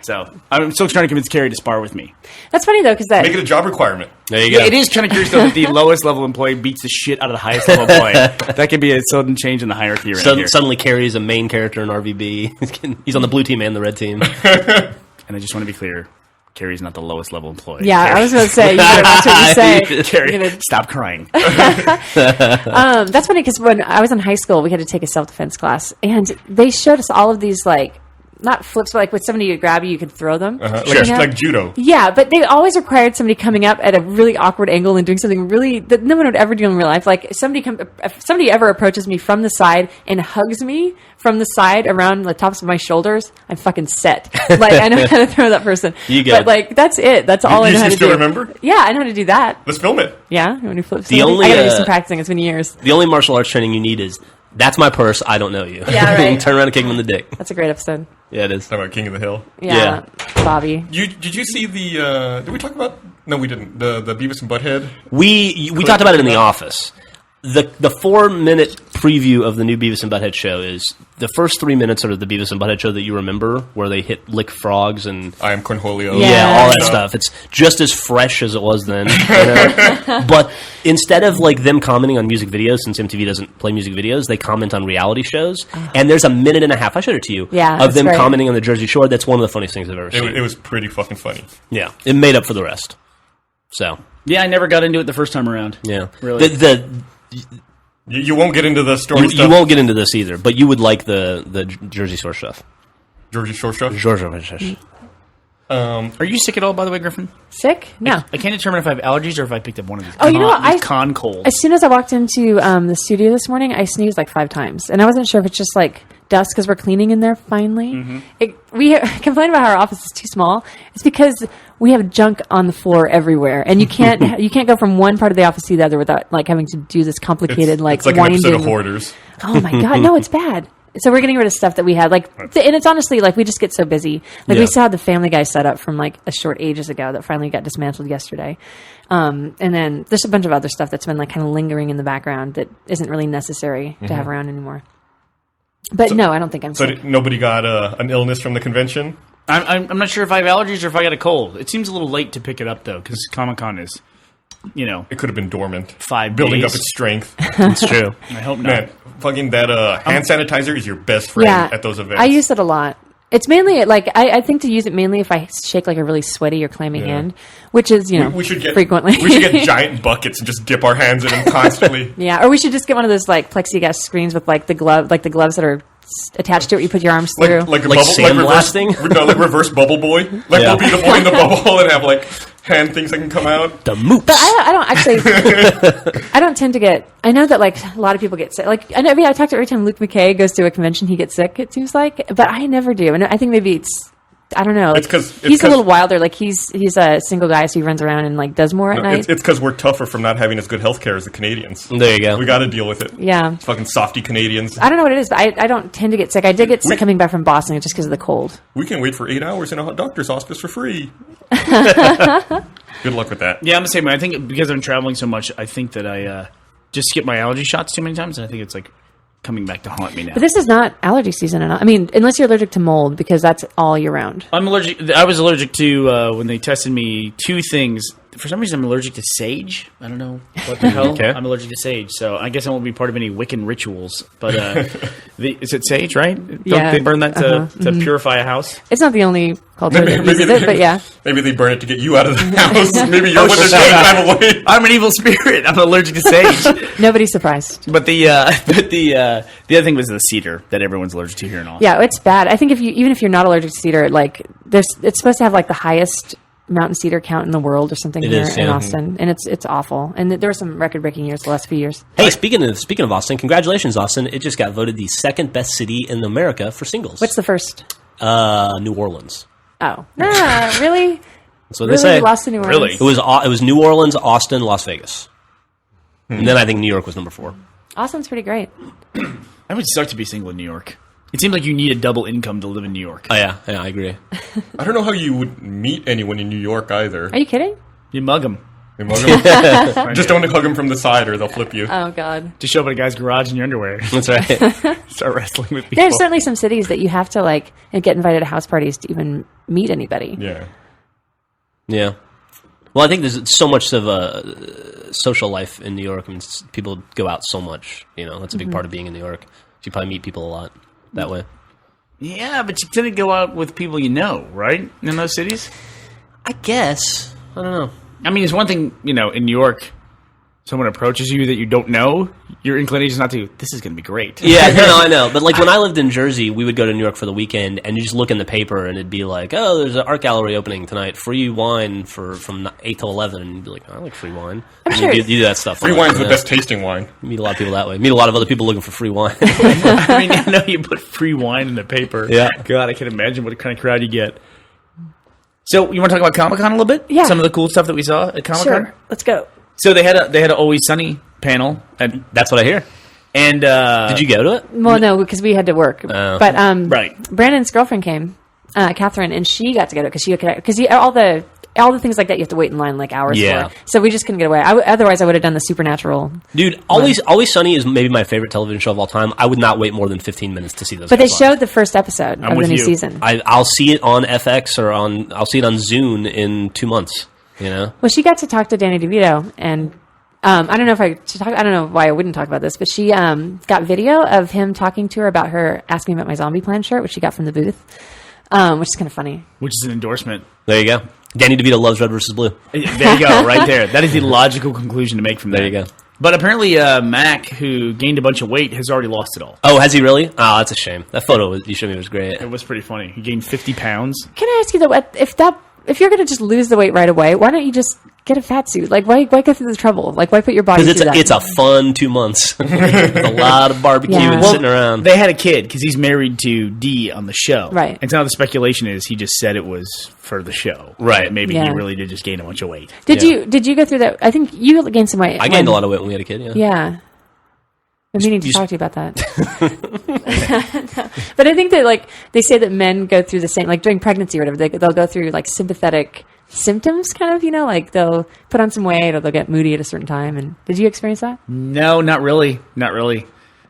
So I'm still trying to convince Carrie to spar with me. That's funny though, because Make it a job requirement. There you Yeah, go. it is kind of curious though that the lowest level employee beats the shit out of the highest level employee. That could be a sudden change in the hierarchy around here. Suddenly, Carrie's a main character in RVB. He's on the blue team and the red team. And I just want to be clear, Carrie's not the lowest level employee. yeah, I was going to say you better watch what you say. Carrie, You're gonna- stop crying. That's funny because when I was in high school, we had to take a self-defense class, and they showed us all of these like not flips, but like when somebody would grab you, you could throw them. Like judo. Yeah, but they always required somebody coming up at a really awkward angle and doing something really that no one would ever do in real life. Like if somebody ever approaches me from the side and hugs me from the side around the tops of my shoulders, I'm fucking set. Like I know how to throw that person. You get but it. like that's it. That's all I know how to do. You still remember? Yeah, I know how to do that. Let's film it. Yeah, when you flip. The somebody. only, I gotta do some practicing. It's been years. The only martial arts training you need is, that's my purse, I don't know you. Yeah, right. Turn around and kick him in the dick. That's a great episode. Yeah, it is. Talk about King of the Hill. Yeah, Bobby. Did you see the? Did we talk about? No, we didn't. The Beavis and Butthead. We talked about it in the office. The 4-minute preview of the new Beavis and Butthead show is the first 3 minutes of the Beavis and Butthead show that you remember, where they lick frogs and I am Cornholio. Yeah. all that stuff. It's just as fresh as it was then. You know? But instead of like them commenting on music videos, since MTV doesn't play music videos, they comment on reality shows. And there's a minute and a half, I showed it to you, Yeah, of that's them great. commenting on the Jersey Shore. That's one of the funniest things I've ever seen. It was pretty fucking funny. Yeah, it made up for the rest. So Yeah, I never got into it the first time around. yeah, Really? You won't get into the story You stuff. won't get into this either, but you would like the Jersey Shore stuff. Jersey Shore stuff. Are you sick at all, by the way, Griffin? Sick? No. I can't determine if I have allergies or if I picked up one of these. Oh, you know what? These con colds. As soon as I walked into the studio this morning, I sneezed like 5 times, and I wasn't sure if it's just like dust because we're cleaning in there finally. We complain about how our office is too small. It's because we have junk on the floor everywhere, and you can't go from one part of the office to the other without like having to do this complicated It's like an winding. episode of Hoarders. Oh my god, no, it's bad. So we're getting rid of stuff that we had, like, and it's honestly like we just get so busy. Like Yeah. we still had the Family Guy set up from like a short ages ago that finally got dismantled yesterday, and then there's a bunch of other stuff that's been like kind of lingering in the background that isn't really necessary to have around anymore. But no, I don't think I'm So sick. nobody got an illness from the convention? I'm not sure if I have allergies or if I got a cold. It seems a little late to pick it up, though, because Comic-Con is, It could have been dormant. 5 Building days. up its strength. It's true. I hope not. Man, fucking that hand sanitizer is your best friend Yeah, at those events. I use it a lot. It's mainly like I think to use it mainly if I shake like a really sweaty or clammy hand, which is we should get frequently. We should get giant buckets and just dip our hands in them constantly. Yeah, or we should just get one of those like plexiglass screens with like the gloves that are attached to it. You put your arms through. Like Like sandblasting? like reverse bubble boy. Like Yeah. we'll be the boy in the bubble and have like hand things that can come out. The moops. But I don't actually. I don't tend to get. I know that like a lot of people get sick. Like I know. I talk to every time Luke McKay goes to a convention, he gets sick. It seems like, but I never do. And I think maybe it's. I don't know. Like, It's 'cause- he's a little wilder. Like he's a single guy, so he runs around and like does more at night. It's because we're tougher from not having as good health care as the Canadians. There you go. We got to deal with it. Yeah. Fucking softy Canadians. I don't know what it is, but I don't tend to get sick. I did get sick coming back from Boston just because of the cold. We can wait for 8 hours in a doctor's office for free. Good luck with that. Yeah, I'm the same way. I think because I'm traveling so much, I think that I just skip my allergy shots too many times, and I think it's like coming back to haunt me now. But this is not allergy season at all. I mean, unless you're allergic to mold, because that's all year round. I'm allergic. I was allergic to when they tested me 2 things. For some reason, I'm allergic to sage. I don't know what the hell. Okay. I'm allergic to sage, so I guess I won't be part of any Wiccan rituals. But is it sage, right? Don't Yeah. they burn that to purify a house? It's not the only culture that uses it, but yeah. Maybe they burn it to get you out of the house. Maybe you're what they're doing to drive away. I'm an evil spirit. I'm allergic to sage. Nobody's surprised. But the other thing was the cedar that everyone's allergic to here in Austin. Yeah, it's bad. I think even if you're not allergic to cedar, like it's supposed to have like the highest mountain cedar count in the world or something It here is, in yeah. Austin, and it's awful. And there were some record-breaking years the last few years. Hey, speaking of Austin, congratulations, Austin! It just got voted the second best city in America for singles. What's the first? New Orleans? Oh, really? That's what Really? they say. We lost to New Orleans? Really? It was New Orleans, Austin, Las Vegas, and then I think New York was number 4. Austin's pretty great. I would suck to be single in New York. It seems like you need a double income to live in New York. Oh yeah, I agree. I don't know how you would meet anyone in New York either. Are you kidding? You mug them. You mug 'em? Just don't hug them from the side or they'll flip you. Oh God. Just show up at a guy's garage in your underwear. That's right. Start wrestling with people. There's certainly some cities that you have to like and get invited to house parties to even meet anybody. Yeah. Yeah. Well, I think there's so much of a social life in New York. I mean, people go out so much. That's a big part of being in New York. You probably meet people a lot that way. Yeah, but you tend to go out with people you know, right? In those cities? I guess. I don't know. I mean, it's one thing, in New York, someone approaches you that you don't know, your inclination is not to, this is going to be great. Yeah, no, I know. But like when I lived in Jersey, we would go to New York for the weekend, and you just look in the paper, and it'd be like, oh, there's an art gallery opening tonight, free wine from 8 to 11, and you'd be like, I like free wine. I'm And sure you do that stuff. Free wine's the best tasting wine. You meet a lot of people that way. Meet a lot of other people looking for free wine. I mean, I know you put free wine in the paper. Yeah. God, I can imagine what kind of crowd you get. So, you want to talk about Comic-Con a little bit? Yeah. Some of the cool stuff that we saw at Comic-Con? Sure. Let's go. So, they had a Always Sunny panel. That's what I hear. And Did you go to it? Well, no, because we had to work. Oh. But Right. Brandon's girlfriend came, Catherine, and she got to go to it because all the things like that you have to wait in line like hours Yeah. for. So we just couldn't get away. Otherwise, I would have done the Supernatural. Dude, Always Sunny is maybe my favorite television show of all time. I would not wait more than 15 minutes to see those. But they guys live. showed the first episode of the with new you. season. I'll see it on FX or I'll see it on Zune in 2 months. Well, she got to talk to Danny DeVito, and I don't know I don't know why I wouldn't talk about this, but she got video of him talking to her about her asking about my Zombie Plan shirt, which she got from the booth, which is kind of funny. which is an endorsement. There you go. Danny DeVito loves Red versus Blue. There you go, right there. That is the logical conclusion to make from that. There you go. But apparently, Mac, who gained a bunch of weight, has already lost it all. Oh, has he really? Oh, that's a shame. That photo you showed me was great. It was pretty funny. He gained 50 pounds. Can I ask you though, if you're going to just lose the weight right away, why don't you just get a fat suit? Like, why go through the trouble? Like, why put your body through that? Because it's a fun 2 months. A lot of barbecue Yeah. and Well, sitting around. They had a kid because he's married to Dee on the show. Right. And so now the speculation is he just said it was for the show. Right. Maybe Yeah. he really did just gain a bunch of weight. Did Yeah. you go through that? I think you gained some weight. I gained a lot of weight when we had a kid, yeah. Yeah. I'm meaning to talk to you about that. But I think that, like, they say that men go through the same, like during pregnancy or whatever, they'll go through like sympathetic symptoms, kind of, like they'll put on some weight or they'll get moody at a certain time. And did you experience that? No, not really. Not really.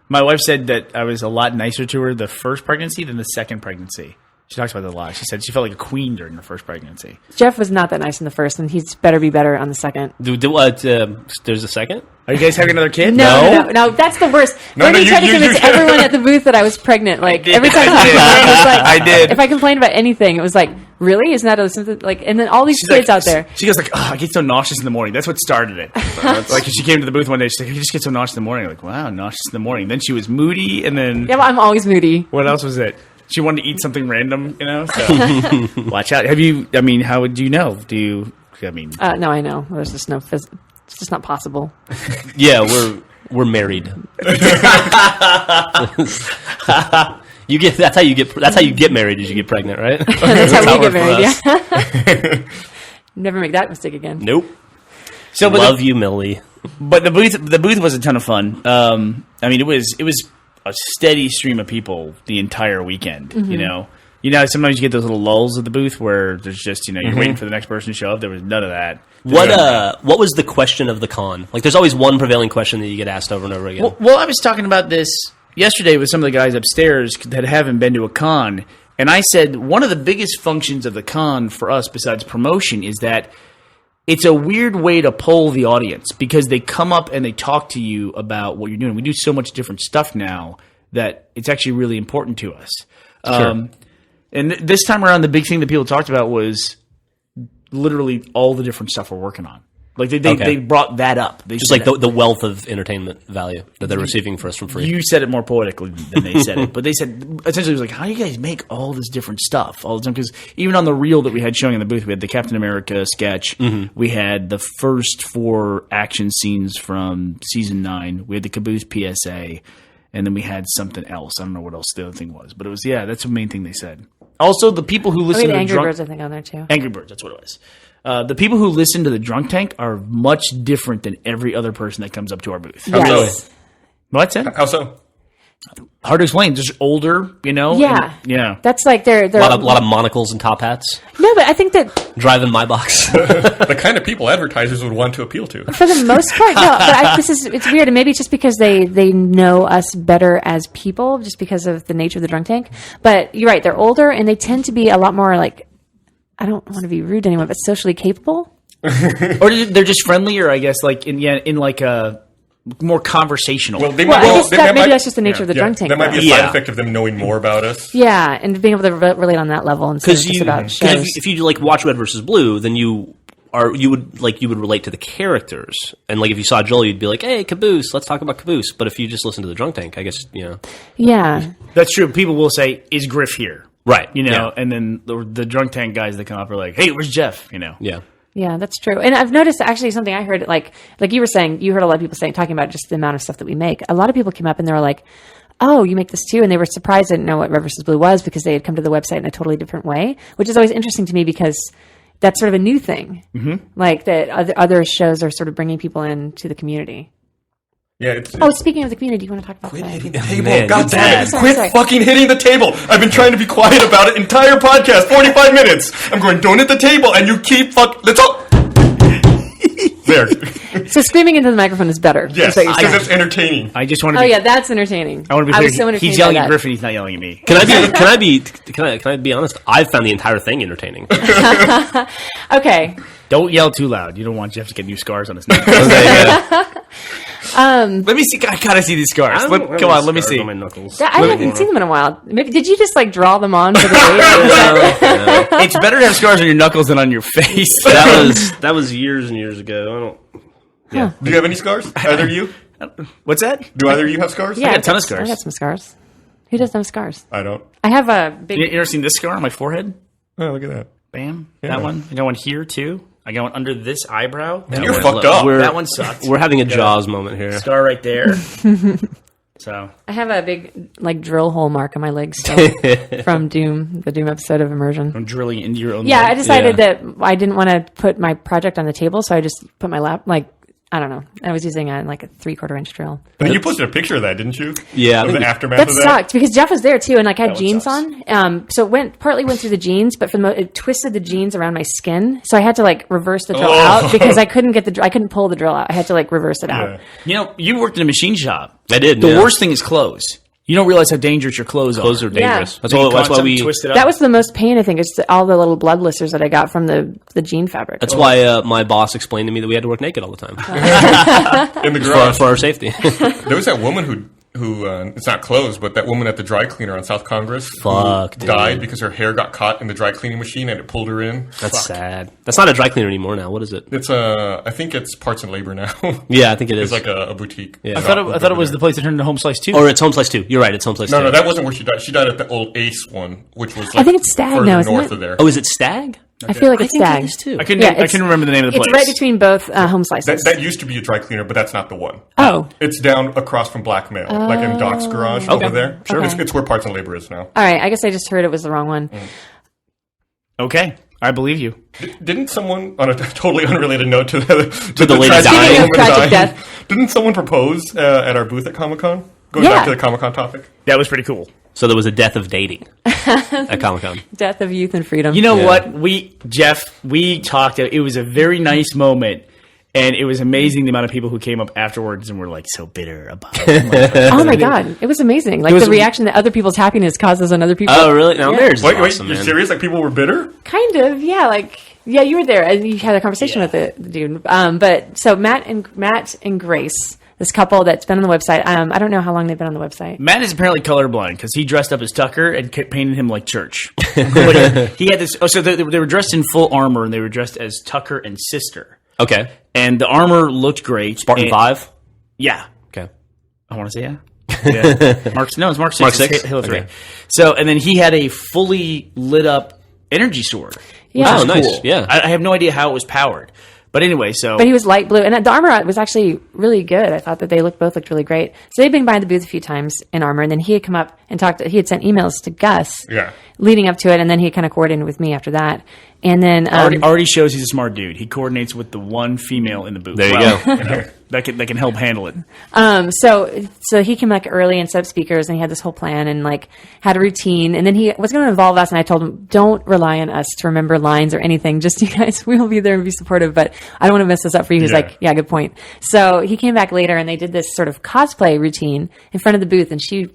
My wife said that I was a lot nicer to her the first pregnancy than the second pregnancy. She talks about that a lot. She said she felt like a queen during the first pregnancy. Jeff was not that nice in the first, and he's better be better on the second. There's a second? Are you guys having another kid? No, that's the worst. No, Bernie you- tried to you- convince you- everyone at the booth that I was pregnant. Like did. every time I did. it was like, I did. If I complained about anything, it was like, really? Isn't that something like? And then all these She's kids like- out there. She goes like, I get so nauseous in the morning. That's what started it. Like she came to the booth one day. She's like, I just get so nauseous in the morning. I'm like, wow, nauseous in the morning. Then she was moody, and then Yeah, well, I'm always moody. what else was it? She wanted to eat something random, So watch out. Have you? I mean, how would you know? Do you? I mean, No, I know. There's just no. It's just not possible. Yeah, we're married. That's how you get married is you get pregnant, right? That's how we it get worked for married. us. Yeah. Never make that mistake again. Nope. so but Love you, Millie. But the booth was a ton of fun. I mean, it was a steady stream of people the entire weekend. Mm-hmm. Sometimes you get those little lulls at the booth where there's just you're waiting for the next person to show up. There was none of that. What was the question of the con? Like, there's always one prevailing question that you get asked over and over again. Well, I was talking about this yesterday with some of the guys upstairs that haven't been to a con, and I said one of the biggest functions of the con for us, besides promotion, is that it's a weird way to poll the audience because they come up and they talk to you about what you're doing. We do so much different stuff now that it's actually really important to us. Sure. And this time around, the big thing that people talked about was literally all the different stuff we're working on. Like they brought that up. They Just said like the wealth of entertainment value that they're receiving for us from free. you said it more poetically than they said it, but they said essentially it was like, how do you guys make all this different stuff all the time? Because even on the reel that we had showing in the booth, we had the Captain America sketch, we had the first 4 action scenes from season 9, we had the Caboose PSA, and then we had something else. I don't know what else the other thing was, but it was that's the main thing they said. Also, the people who listen to Angry Drunk Birds, I think, on there too. Angry Birds, that's what it was. The people who listen to the Drunk Tank are much different than every other person that comes up to our booth. Yes. What's that? How so? Hard to explain. Just older, Yeah. and- yeah. That's like they're A lot of monocles and top hats. No, but I think that Driving my box. The kind of people advertisers would want to appeal to. for the most part, no. But it's weird, and maybe it's just because they know us better as people, just because of the nature of the Drunk Tank. But you're right; they're older, and they tend to be a lot more like. I don't want to be rude to anyone, but socially capable. Or they're just friendlier, I guess, like in like a more conversational. Well, I guess maybe that's just the nature of the Drunk Tank. That might be a though. side Yeah. effect of them knowing more about us. Yeah, and being able to relate on that level instead of just about shows. if you like watch Red versus Blue, then you would relate to the characters, and like if you saw Joel, you'd be like, "Hey, Caboose, let's talk about Caboose." But if you just listen to the Drunk Tank, I guess Yeah, That's true. People will say, "Is Griff here?" right, And then the Drunk Tank guys that come up are like, "Hey, where's Jeff?" yeah. yeah, that's true. And I've noticed actually something I heard, like you were saying, you heard a lot of people talking about just the amount of stuff that we make. A lot of people came up and they were like, "Oh, you make this too," and they were surprised they didn't know what Red vs. Blue was because they had come to the website in a totally different way, which is always interesting to me because that's sort of a new thing. Mm-hmm. Like that other shows are sort of bringing people into the community. Yeah. It's Speaking of the community, do you want to talk about Quit that? hitting the table. Man, God you're damn it. bad. Quit Sorry. fucking hitting the table. I've been trying to be quiet about it entire podcast, 45 minutes. I'm going, don't hit the table, and you keep let's talk. There. So screaming into the microphone is better. Yes, is what you're because saying. it's entertaining. I just want to. Oh yeah, that's entertaining. I want to be I clear. was so entertained He's yelling by at that. Griffin. He's not yelling at me. Can I be honest? I found the entire thing entertaining. Okay. Don't yell too loud. You don't want Jeff to get new scars on his neck. Let me see. I gotta see these scars. Come on, let me see. On my knuckles. I haven't seen them in a while. Maybe did you just draw them on for the date? It's better to have scars on your knuckles than on your face. That was years and years ago. Yeah. Do you have any scars? Either of you? What's that? Do either of you have scars? Yeah, got a ton of I scars. got some scars. Who doesn't have scars? I don't. I have a big. You ever seen this scar on my forehead? Oh, look at that. Bam. That one. I got one here too. I got one under this eyebrow. That You're one- fucked up. That one sucked. We're having a Jaws moment here. Scar right there. So I have a big like drill hole mark on my leg still from Doom, the Doom episode of Immersion. I'm drilling into your own. Yeah, I leg. decided that I didn't want to put my project on the table, so I just put my I don't know. I was using a 3/4 inch drill. And you posted a picture of that, didn't you? Yeah, I Of think the aftermath That of that? sucked because Jeff was there too, and I had one jeans sucks. on. So it partly went through the jeans, but it twisted the jeans around my skin. So I had to reverse the drill Oh. out because I couldn't I couldn't pull the drill out. I had to reverse it out. Yeah. You know, you worked in a machine shop. I did, The yeah. worst thing is clothes. You don't realize how dangerous your clothes are. Clothes are dangerous. Yeah. That's You why. caught That's why something we. twisted up. That was the most pain, I think. It's all the little blood blisters that I got from the jean fabric. That's why my boss explained to me that we had to work naked all the time In the for, garage. for our safety. There was that woman who it's not clothes, but that woman at the dry cleaner on South Congress Fuck, who dude. died because her hair got caught in the dry cleaning machine and it pulled her in. That's sad. That's not a dry cleaner anymore now. What is it? It's I think it's Parts and Labor now. Yeah, I think it is. It's like a boutique. Yeah. I thought it was the place that turned into Home Slice too. Or it's Home Slice 2. You're right. It's Home Slice 2. No, that wasn't where she died. She died at the old Ace one, which was I think it's Stag further now, isn't north it? of there. Oh, is it Stag? I feel like I it's think Stag. it is too. I couldn't. Yeah, I it's- couldn't remember the name of the It's place. right between both home slices. That used to be a dry cleaner, but that's not the one. Oh. It's down across from Blackmail, like in Doc's garage over there. Sure. It's where Parts and Labor is now. All right, I guess I just heard it was the wrong one. Okay, I believe you. Didn't someone, on a totally unrelated note to the lady tragic dying? woman Tragic dying, death. didn't someone propose at our booth at Comic-Con? Going Yeah. back to the Comic-Con topic. That was pretty cool. So there was a death of dating at Comic Con. Death of youth and freedom. You know Yeah. what? Jeff, we talked. It was a very nice moment, and it was amazing the amount of people who came up afterwards and were like so bitter about it. Oh my god, it was amazing! Like was- the reaction that other people's happiness causes on other people. Oh, really? Now there's Wait, awesome, you're man. serious? Like people were bitter? Kind of, yeah. Yeah, you were there, and you had a conversation with the dude. But so Matt and Grace, this couple that's been on the website. I don't know how long they've been on the website. Matt is apparently colorblind because he dressed up as Tucker and painted him like Church. But he had this. Oh, so they were dressed in full armor, and they were dressed as Tucker and Sister. Okay. And the armor looked great. Spartan And- 5? Yeah. Okay. I want to say yeah. Mark, no, it's Mark 6. Mark It's 6? Halo 3. Okay. So, and then he had a fully lit up energy sword. Yeah. Oh, Which is nice. cool. Yeah. I have no idea how it was powered. But anyway, so. But he was light blue, and the armor was actually really good. I thought that they both looked really great. So they'd been by the booth a few times in armor, and then he had come up and talked. He had sent emails to Gus, Yeah. leading up to it, and then he kind of coordinated with me after that. And then already shows he's a smart dude. He coordinates with the one female in the booth. There you go. That can help handle it. So he came back early and set up speakers, and he had this whole plan and had a routine. And then he was going to involve us, and I told him, "Don't rely on us to remember lines or anything. Just you guys, we'll be there and be supportive, but I don't want to mess this up for you." He's Yeah. like, "Yeah, good point." So he came back later, and they did this sort of cosplay routine in front of the booth, and she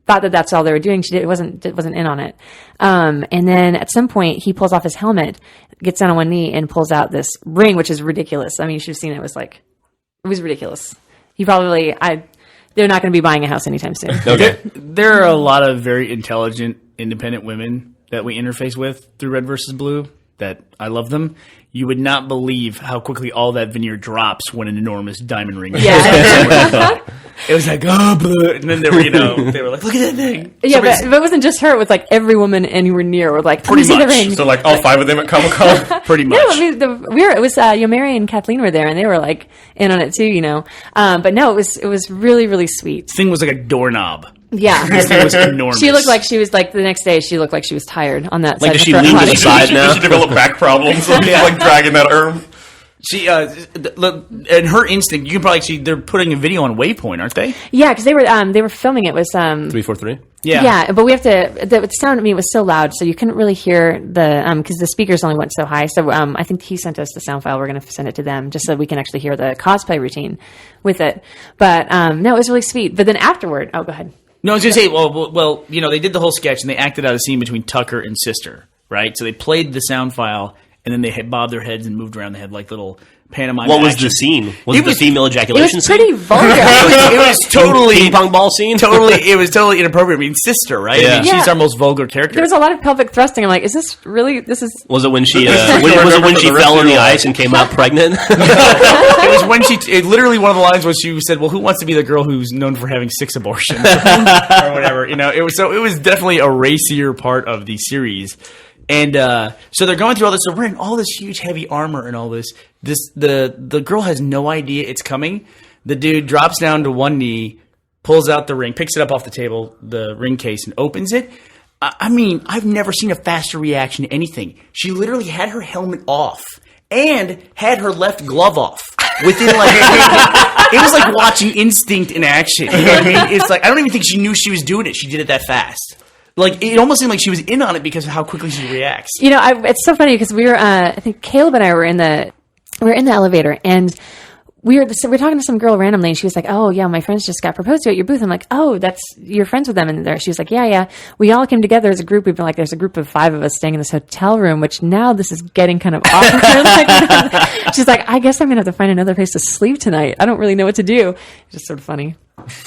thought that that's all they were doing. She wasn't in on it. And then at some point, he pulls off his helmet, gets down on one knee, and pulls out this ring, which is ridiculous. I mean, you should have seen it. It was ridiculous. They're not going to be buying a house anytime soon. Okay. There are a lot of very intelligent, independent women that we interface with through Red versus Blue. That I love them. You would not believe how quickly all that veneer drops when an enormous diamond ring. Yeah. It was like, oh, bleh. And then they were like, look at that thing. Yeah, but it wasn't just her. It was every woman anywhere near was like, Pretty "Let me see the much. ring." So like all five of them at Comic-Con? Pretty much. No, I mean it was Mary and Kathleen were there, and they were in on it too, But no, it was really, really sweet. This thing was like a doorknob. Yeah, This thing was enormous. she looked like she was the next day. She looked like she was tired on that. Like, side does of she her lean to body. the side now? She developed back problems, like dragging that arm. She and her instinct. You can probably see they're putting a video on Waypoint, aren't they? Yeah, because they were filming it. Was 343? Yeah, but we have to. The sound. I mean, it was so loud, so you couldn't really hear the because the speakers only went so high. So I think he sent us the sound file. We're going to send it to them just so we can actually hear the cosplay routine with it. But no, it was really sweet. But then afterward, go ahead. No, I was going to say, well, they did the whole sketch and they acted out a scene between Tucker and Sister, right? So they played the sound file and then they had bobbed their heads and moved around. They had like little pantomime. What was action. the scene? Was it the female It ejaculation was pretty scene? vulgar. It was totally Ping pong ball scene? It was totally inappropriate. I mean, sister, right? Yeah. I mean, she's Yeah. our most vulgar character. There was a lot of pelvic thrusting. I'm like, is this really? This is. Was it when she This is was what I it when remember she for the rest fell of in the your life. ice and came out pregnant? It was when literally one of the lines was she said, "Well, who wants to be the girl who's known for having 6 abortions or whatever?" You know, it was definitely a racier part of the series. And so they're going through all this. So we're in all this huge, heavy armor and all this. The girl has no idea it's coming. The dude drops down to one knee, pulls out the ring, picks it up off the table, the ring case, and opens it. I mean, I've never seen a faster reaction to anything. She literally had her helmet off and had her left glove off. Within like, it was like watching Instinct in action. You know what I mean? It's like I don't even think she knew she was doing it. She did it that fast. Like it almost seemed like she was in on it because of how quickly she reacts. You know, it's so funny because we were. I think Caleb and I were in the elevator, and we were talking to some girl randomly, and she was like, "Oh yeah, my friends just got proposed to at your booth." I'm like, "Oh, you're friends with them?" And she was like, "Yeah. We all came together as a group. We've been like, there's a group of 5 of us staying in this hotel room, which now this is getting kind of awkward." Like, she's like, "I guess I'm gonna have to find another place to sleep tonight. I don't really know what to do." It's just sort of funny.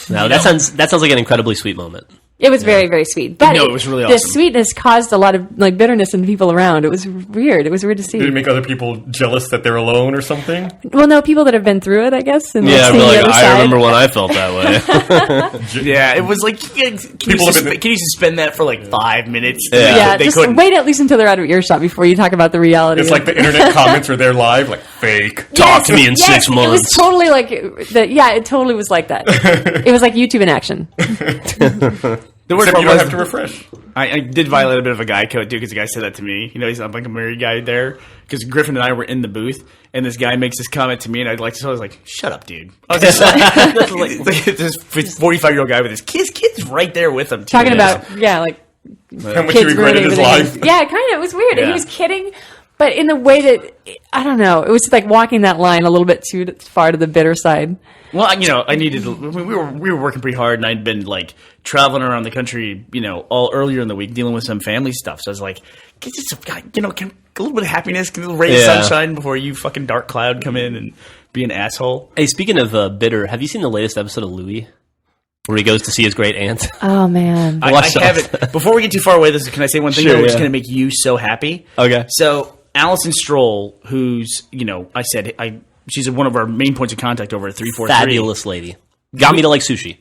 No, that sounds like an incredibly sweet moment. It was very, very sweet. But No, it was really the awesome. sweetness caused a lot of like bitterness in people around. It was weird. It was weird to see. Did it make other people jealous that they're alone or something? Well, no, people that have been through it, I guess. And Yeah, seeing the other I side. remember when I felt that way. Yeah, it was like, can you suspend that for like 5 minutes? Yeah. Yeah, They just couldn't. wait at least until they're out of earshot before you talk about the reality. It's of- like the internet comments are there live, like fake. Talk to me in 6 It was months. totally like it totally was like that. It was like YouTube in action. The worst Except part you don't was have to refresh. I did violate a bit of a guy code too because the guy said that to me. You know, he's like a married guy there because Griffin and I were in the booth and this guy makes this comment to me and I was like, "Shut up, dude!" I was just like this 45-year-old guy with his kid's right there with him, too. Talking about like How much he kids regretted ruining his everything. life. Yeah, kind of. It was weird. Yeah. He was kidding, but in the way that I don't know. It was like walking that line a little bit too far to the bitter side. Well, you know, I needed. We were working pretty hard, and I'd been like traveling around the country, you know, all earlier in the week, dealing with some family stuff. So I was like, get some, you know, can a little bit of happiness, can a little ray of Yeah. sunshine before you fucking dark cloud come in and be an asshole. Hey, speaking of bitter, have you seen the latest episode of Louis? Where he goes to see his great aunt? Oh man. I Watch haven't. Before we get too far away, can I say one thing Sure, which is yeah. going to make you so happy? Okay. So Allison Stroll, who's, you know, she's one of our main points of contact over at 343. Fabulous lady. Got me to like sushi.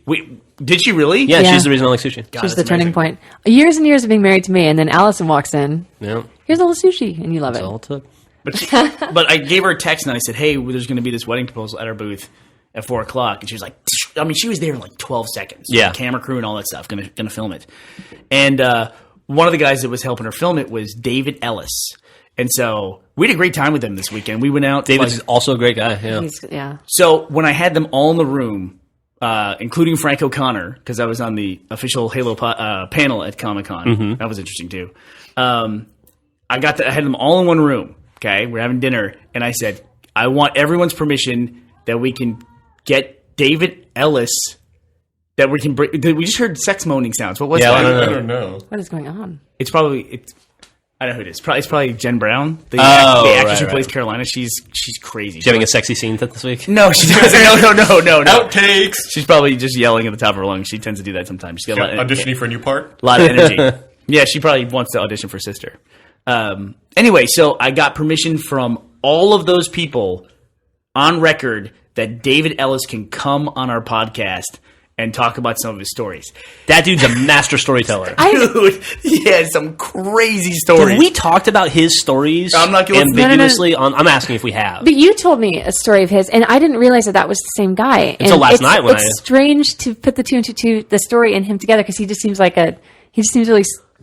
Did she really? Yeah, Yeah. she's the reason I like sushi. God, She's that's the turning amazing. point. Years and years of being married to me, and then Allison walks in. Yeah, Here's a little sushi, and you love that's it. all it took. But I gave her a text and I said, "Hey, there's going to be this wedding proposal at our booth at 4:00," and she was like, "I mean, she was there in like 12 seconds. Yeah. The camera crew and all that stuff, gonna film it." And one of the guys that was helping her film it was David Ellis, and so we had a great time with him this weekend. We went out. David's also a great guy. Yeah. Yeah. So when I had them all in the room, including Frank O'Connor, because I was on the official Halo panel at Comic-Con. That was interesting too. I had them all in one room. Okay, we're having dinner, and I said, I want everyone's permission that we can get David Ellis. That we can bring. We just heard sex moaning sounds. What was Yeah, that? I I don't know. What is going on? It's probably. I know who it is. It's probably Jen Brown, the Oh, actress who right, plays right. Carolina. She's crazy. Is she having a sexy scene this week? No, she doesn't. No. Outtakes. She's probably just yelling at the top of her lungs. She tends to do that sometimes. She's got Auditioning for a new part. a lot of energy. Yeah, she probably wants to audition for Sister. Anyway, so I got permission from all of those people on record that David Ellis can come on our podcast and talk about some of his stories. That dude's a master storyteller. Dude, he had some crazy stories. Have we talked about his stories I'm not gonna- ambiguously? I'm asking if we have. But you told me a story of his, and I didn't realize that was the same guy. Until And last night when it's strange to put the two and two, the story and him together, because he just seems really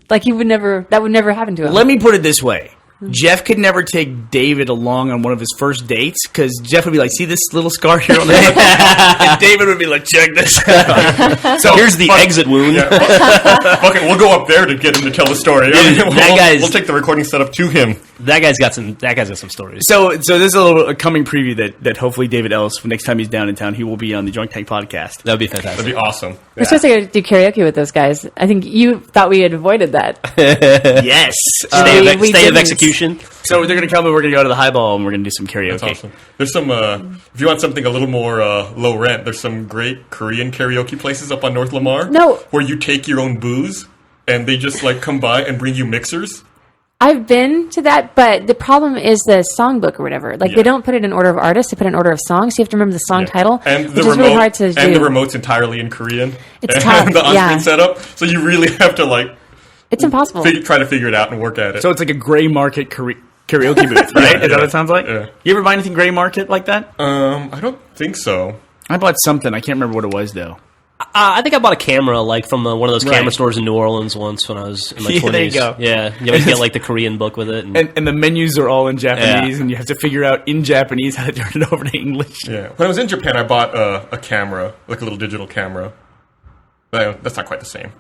like that would never happen to him. Let me put it this way. Jeff could never take David along on one of his first dates because Jeff would be like, "See this little scar here on the hip?" And David would be like, "Check this out." So Here's the exit wound. Fuck it, we'll go up there to get him to tell the story. We'll take the recording setup to him. That guy's got some stories. So this is a coming preview that hopefully David Ellis, next time he's down in town, he will be on the Drunk Tank podcast. That would be fantastic. That'd be awesome. We're supposed to go do karaoke with those guys. I think you thought we had avoided that. Yes. Stay of we execution. institution. So they're going to come and we're going to go to the highball and we're going to do some karaoke. That's awesome. There's some, if you want something a little more low rent, there's some great Korean karaoke places up on North Lamar. No. Where you take your own booze and they just like come by and bring you mixers. I've been to that, but the problem is the songbook or whatever. Like, Yeah. they don't put it in order of artists, they put it in order of songs. So you have to remember the song title, And which is really hard to do. And the remote's entirely in Korean. It's and tough, the on-screen yeah. setup. So you really have to like It's impossible. try to figure it out and work at it. So it's like a gray market karaoke booth, right? Is that what it sounds like? Yeah. You ever buy anything gray market like that? I don't think so. I bought something. I can't remember what it was, though. I think I bought a camera like from one of those camera Right. stores in New Orleans once when I was in my 20s. Yeah, there you go. Yeah, you always get like the Korean book with it. And the menus are all in Japanese, Yeah. and you have to figure out in Japanese how to turn it over to English. Yeah. When I was in Japan, I bought a camera, like a little digital camera. But that's not quite the same.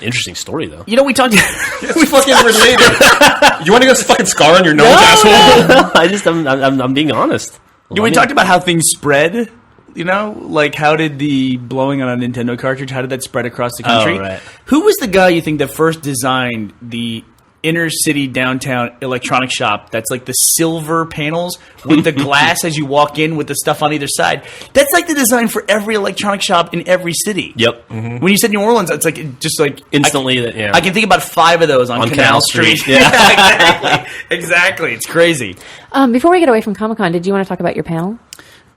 Interesting story though. You know, we talked. It's fucking related. You want to get a fucking scar on your nose, asshole? I'm being honest. We talked about how things spread. You know, like how did the blowing on a Nintendo cartridge? How did that spread across the country? Oh, right. Who was the guy you think that first designed the inner city downtown electronic shop? That's like the silver panels with the glass as you walk in with the stuff on either side. That's like the design for every electronic shop in every city. Yep. When you said New Orleans, it's like just like Instantly that yeah. I can think about 5 of those on Canal Street. Yeah. Exactly. It's crazy. Before we get away from Comic-Con, did you want to talk about your panel?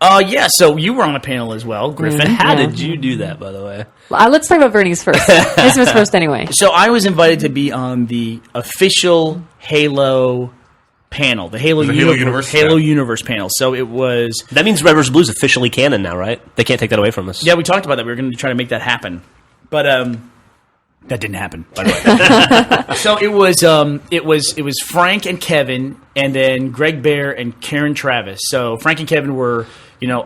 Yeah. So you were on a panel as well, Griffin. How Yeah. did you do that, by the way? Let's talk about Bernie's first. This was first anyway. So I was invited to be on the official Halo panel, the Halo, The Halo Universe, Halo yeah. Universe panel. So it was. That means Red vs. Blue's officially canon now, right? They can't take that away from us. Yeah, we talked about that. We were going to try to make that happen, but that didn't happen. By the way, so it was Frank and Kevin, and then Greg Bear and Karen Travis. So Frank and Kevin were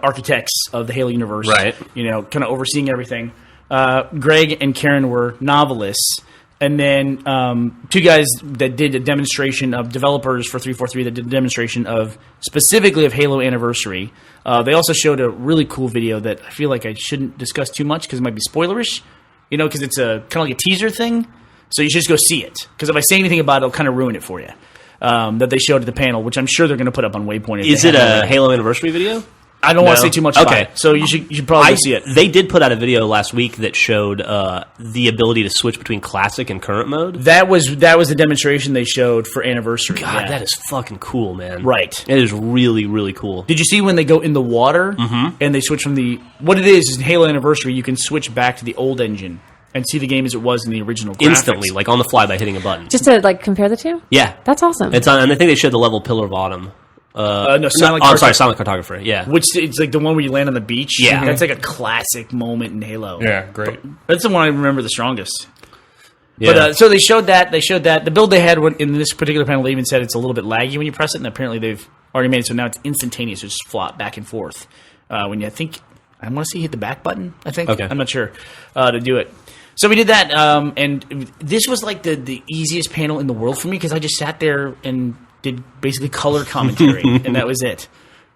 architects of the Halo universe, Right. Kind of overseeing everything. Greg and Karen were novelists. And then 2 guys that did a demonstration of developers for 343 that did a demonstration of specifically of Halo Anniversary. They also showed a really cool video that I feel like I shouldn't discuss too much because it might be spoilerish, because it's a kind of like a teaser thing. So you should just go see it because if I say anything about it, it'll kind of ruin it for you. That they showed at the panel, which I'm sure they're going to put up on Waypoint. if Is they it haven't a already. Halo Anniversary video? I don't want to No? say too much about Okay. it. So you should probably go see it. They did put out a video last week that showed the ability to switch between classic and current mode. That was the demonstration they showed for Anniversary. God, yeah. that is fucking cool, man. Right. It is really, really cool. Did you see when they go in the water and they switch from what it is in Halo Anniversary, you can switch back to the old engine and see the game as it was in the original graphics. Instantly, like on the fly by hitting a button. Just to compare the two? Yeah. That's awesome. It's on, and I think they showed the level Pillar of Autumn. No, Silent I'm sorry, Cartographer. Silent Cartographer. Yeah. Which it's like the one where you land on the beach. Yeah. That's like a classic moment in Halo. Yeah, great. That's the one I remember the strongest. Yeah. But so they showed that. The build they had in this particular panel, they even said it's a little bit laggy when you press it, and apparently they've already made it so now it's instantaneous. It's just flop back and forth. When I want to see you hit the back button, I think. Okay. I'm not sure to do it. So we did that, and this was like the easiest panel in the world for me because I just sat there and did basically color commentary, and that was it.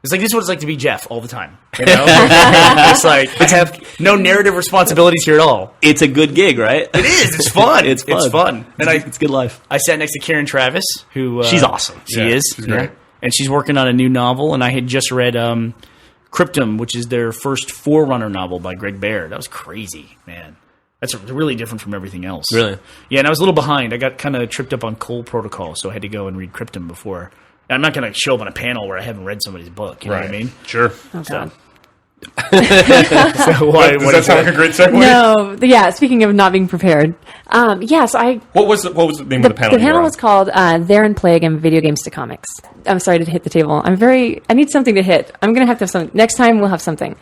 It's like this is what it's like to be Jeff all the time. It's like I have no narrative responsibilities here at all. It's a good gig, right? It is. It's fun. It's fun. It's fun. And It's good life. I sat next to Karen Travis, who She's awesome. She Yeah, is. she's great. And she's working on a new novel. And I had just read Cryptum, which is their first Forerunner novel by Greg Bear. That was crazy, man. That's really different from everything else. Really? Yeah, and I was a little behind. I got kind of tripped up on Cole Protocol, so I had to go and read Cryptum before. And I'm not going to show up on a panel where I haven't read somebody's book. You know what I Right. mean? Sure. oh, God. So why? Does that sound like a great segue? No, yeah, speaking of not being prepared. Yes, What was the name of the panel? The you were panel on? was called There and Plague and Video Games to Comics. I'm sorry to hit the table. I need something to hit. I'm going to have something. Next time we'll have something.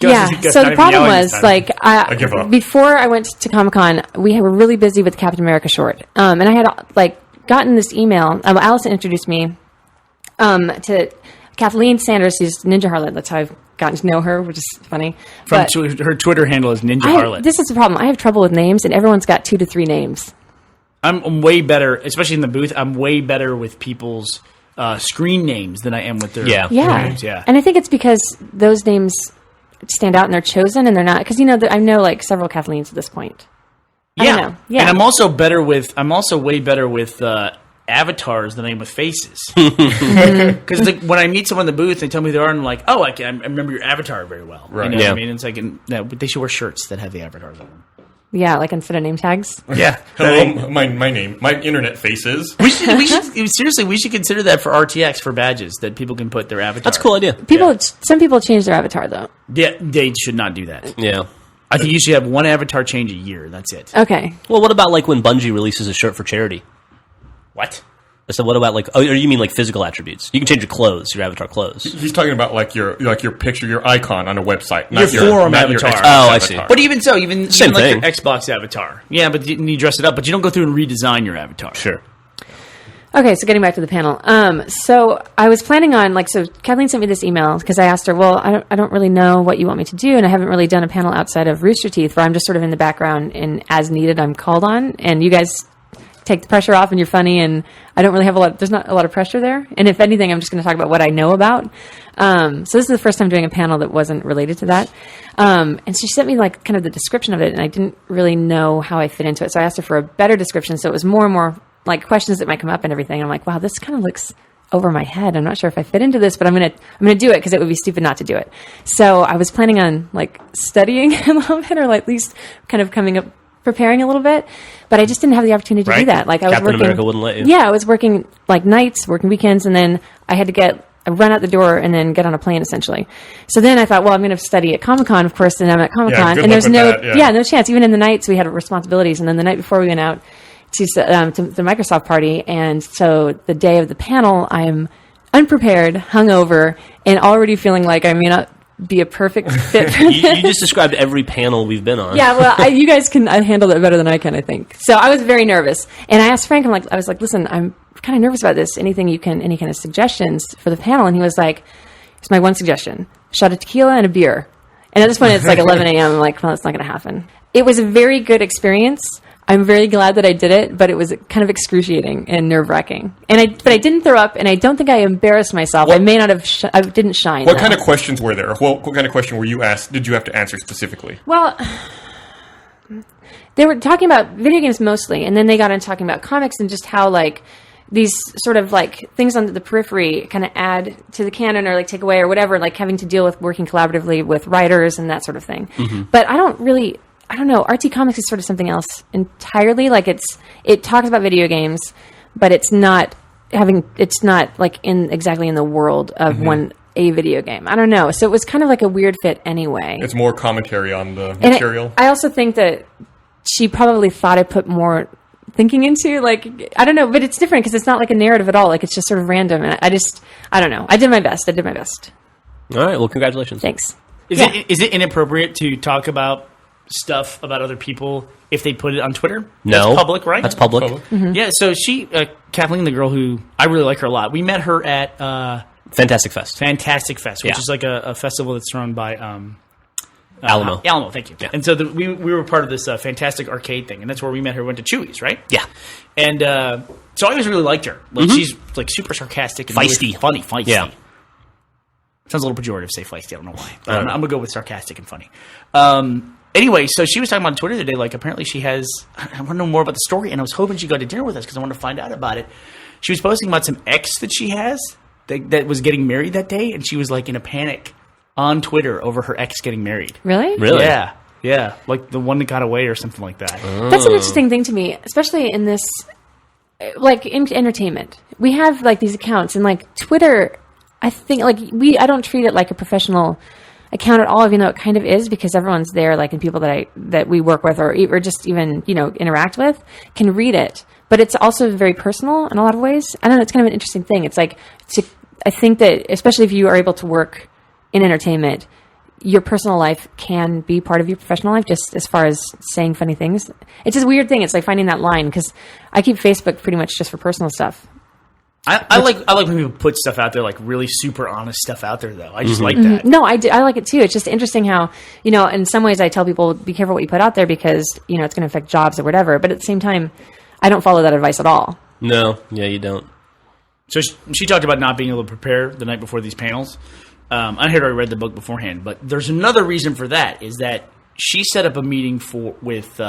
Yeah, Gus so not the even problem yelling this was, time. I give up. before I went to Comic-Con, we were really busy with Captain America short. And I had, gotten this email. Allison introduced me to Kathleen Sanders, who's Ninja Harlot. That's how I've gotten to know her, which is funny. From But her Twitter handle is Ninja Harlot. this is the problem. I have trouble with names, and everyone's got 2 to 3 names. I'm way better, especially in the booth. I'm way better with people's screen names than I am with their Yeah. Yeah. names. Yeah. And I think it's because those names stand out and they're chosen and they're not, because I know several Kathleens at this point. I don't know. Yeah. And I'm also way better with avatars than I am with faces. Because when I meet someone in the booth, they tell me they are, and I'm like, oh, I remember your avatar very well. Right. You know Yeah. what I mean? It's like, they should wear shirts that have the avatars on them. Yeah, like instead of name tags. Yeah. Hello, my name, my internet faces. We should seriously, we should consider that for RTX for badges that people can put their avatar. That's a cool idea. Some people change their avatar though. Yeah, they should not do that. Yeah. I think you should have one avatar change a year. That's it. Okay. Well, what about like when Bungie releases a shirt for charity? What? So what about like? Oh, or you mean like physical attributes? You can change your clothes, your avatar clothes. He's talking about like your picture, your icon on a website, Your forum avatar. Xbox Oh, I see. avatar. But even so, even Same like thing. your Xbox avatar. Yeah, but you dress it up, but you don't go through and redesign your avatar. Sure. Okay, so getting back to the panel. So I was planning on so Kathleen sent me this email because I asked her, well, I don't really know what you want me to do, and I haven't really done a panel outside of Rooster Teeth, where I'm just sort of in the background and as needed I'm called on, and you guys take the pressure off and you're funny, and I don't really have there's not a lot of pressure there, and if anything, I'm just going to talk about what I know about. So this is the first time doing a panel that wasn't related to that. And she sent me like kind of the description of it, and I didn't really know how I fit into it, so I asked her for a better description, so it was more and more like questions that might come up and everything. And I'm like, wow, this kind of looks over my head. I'm not sure if I fit into this, but I'm gonna do it because it would be stupid not to do it. So I was planning on like studying a little bit, or like, at least kind of preparing a little bit, but I just didn't have the opportunity to do Right. that. Like I was Captain working, America wouldn't let you. Yeah, I was working like nights, working weekends, and then I had to run out the door and then get on a plane essentially. So then I thought, well, I'm going to study at Comic-Con, of course, and I'm at Comic-Con, good and there's luck no, with that, yeah. no chance. Even in the nights, we had responsibilities, and then the night before we went out to the Microsoft party, and so the day of the panel, I'm unprepared, hungover, and already feeling like I may not be a perfect fit for You this. just described every panel we've been on. Yeah, well, you guys can handle it better than I can, I think. So I was very nervous, and I asked Frank. I was like, "Listen, I'm kind of nervous about this. Any kind of suggestions for the panel?" And he was like, "It's my one suggestion: a shot of tequila and a beer." And at this point, it's like 11 a.m. I'm like, "Well, it's not going to happen." It was a very good experience. I'm very glad that I did it, but it was kind of excruciating and nerve-wracking. But I didn't throw up, and I don't think I embarrassed myself. I may not have. I didn't shine. What kind of questions were there? What kind of question were you asked? Did you have to answer specifically? Well, they were talking about video games mostly, and then they got into talking about comics and just how like these sort of like things on the periphery kind of add to the canon or like take away or whatever, like having to deal with working collaboratively with writers and that sort of thing. But I don't know. RT Comics is sort of something else entirely. Like it talks about video games, but it's not like exactly in the world of a video game. I don't know. So it was kind of like a weird fit anyway. It's more commentary on the And material. I also think that she probably thought I put more thinking into, like, I don't know, but it's different because it's not like a narrative at all. Like, it's just sort of random. And I don't know. I did my best. All right. Well, congratulations. Thanks. Is it inappropriate to talk about stuff about other people if they put it on Twitter? No. That's public, right? That's public. Yeah, so she, Kathleen, the girl who, I really like her a lot. We met her at Fantastic Fest. Fantastic Fest, which Yeah. is like a festival that's run by Alamo. Alamo, thank you. And so we were part of this Fantastic Arcade thing, and that's where we met her. Went to Chewy's, right? Yeah. And so I always really liked her. Like she's like super sarcastic and Feisty. really funny, feisty. Yeah. Sounds a little pejorative, say feisty. I don't know why. But I'm gonna go with sarcastic and funny. Anyway, so she was talking about on Twitter today. Like apparently she has. I want to know more about the story, and I was hoping she'd go to dinner with us because I wanted to find out about it. She was posting about some ex that she has that was getting married that day, and she was like in a panic on Twitter over her ex getting married. Really? Really? Yeah, like the one that got away or something like that. That's an interesting thing to me, especially in this, like, in entertainment. We have, like, these accounts, and, like, Twitter, I think, like, I don't treat it like a professional account at all, even though it kind of is, because everyone's there, like, and people that we work with or just even, interact with can read it. But it's also very personal in a lot of ways. I don't know, it's kind of an interesting thing. It's like, I think that, especially if you are able to work in entertainment, your personal life can be part of your professional life, just as far as saying funny things. It's just a weird thing. It's like finding that line, because I keep Facebook pretty much just for personal stuff. I like when people put stuff out there, like really super honest stuff out there, though. I just like that. No, I like it too. It's just interesting how, in some ways I tell people, be careful what you put out there because, it's going to affect jobs or whatever. But at the same time, I don't follow that advice at all. No. Yeah, you don't. So she talked about not being able to prepare the night before these panels. I had already read the book beforehand, but there's another reason for that, is that she set up a meeting with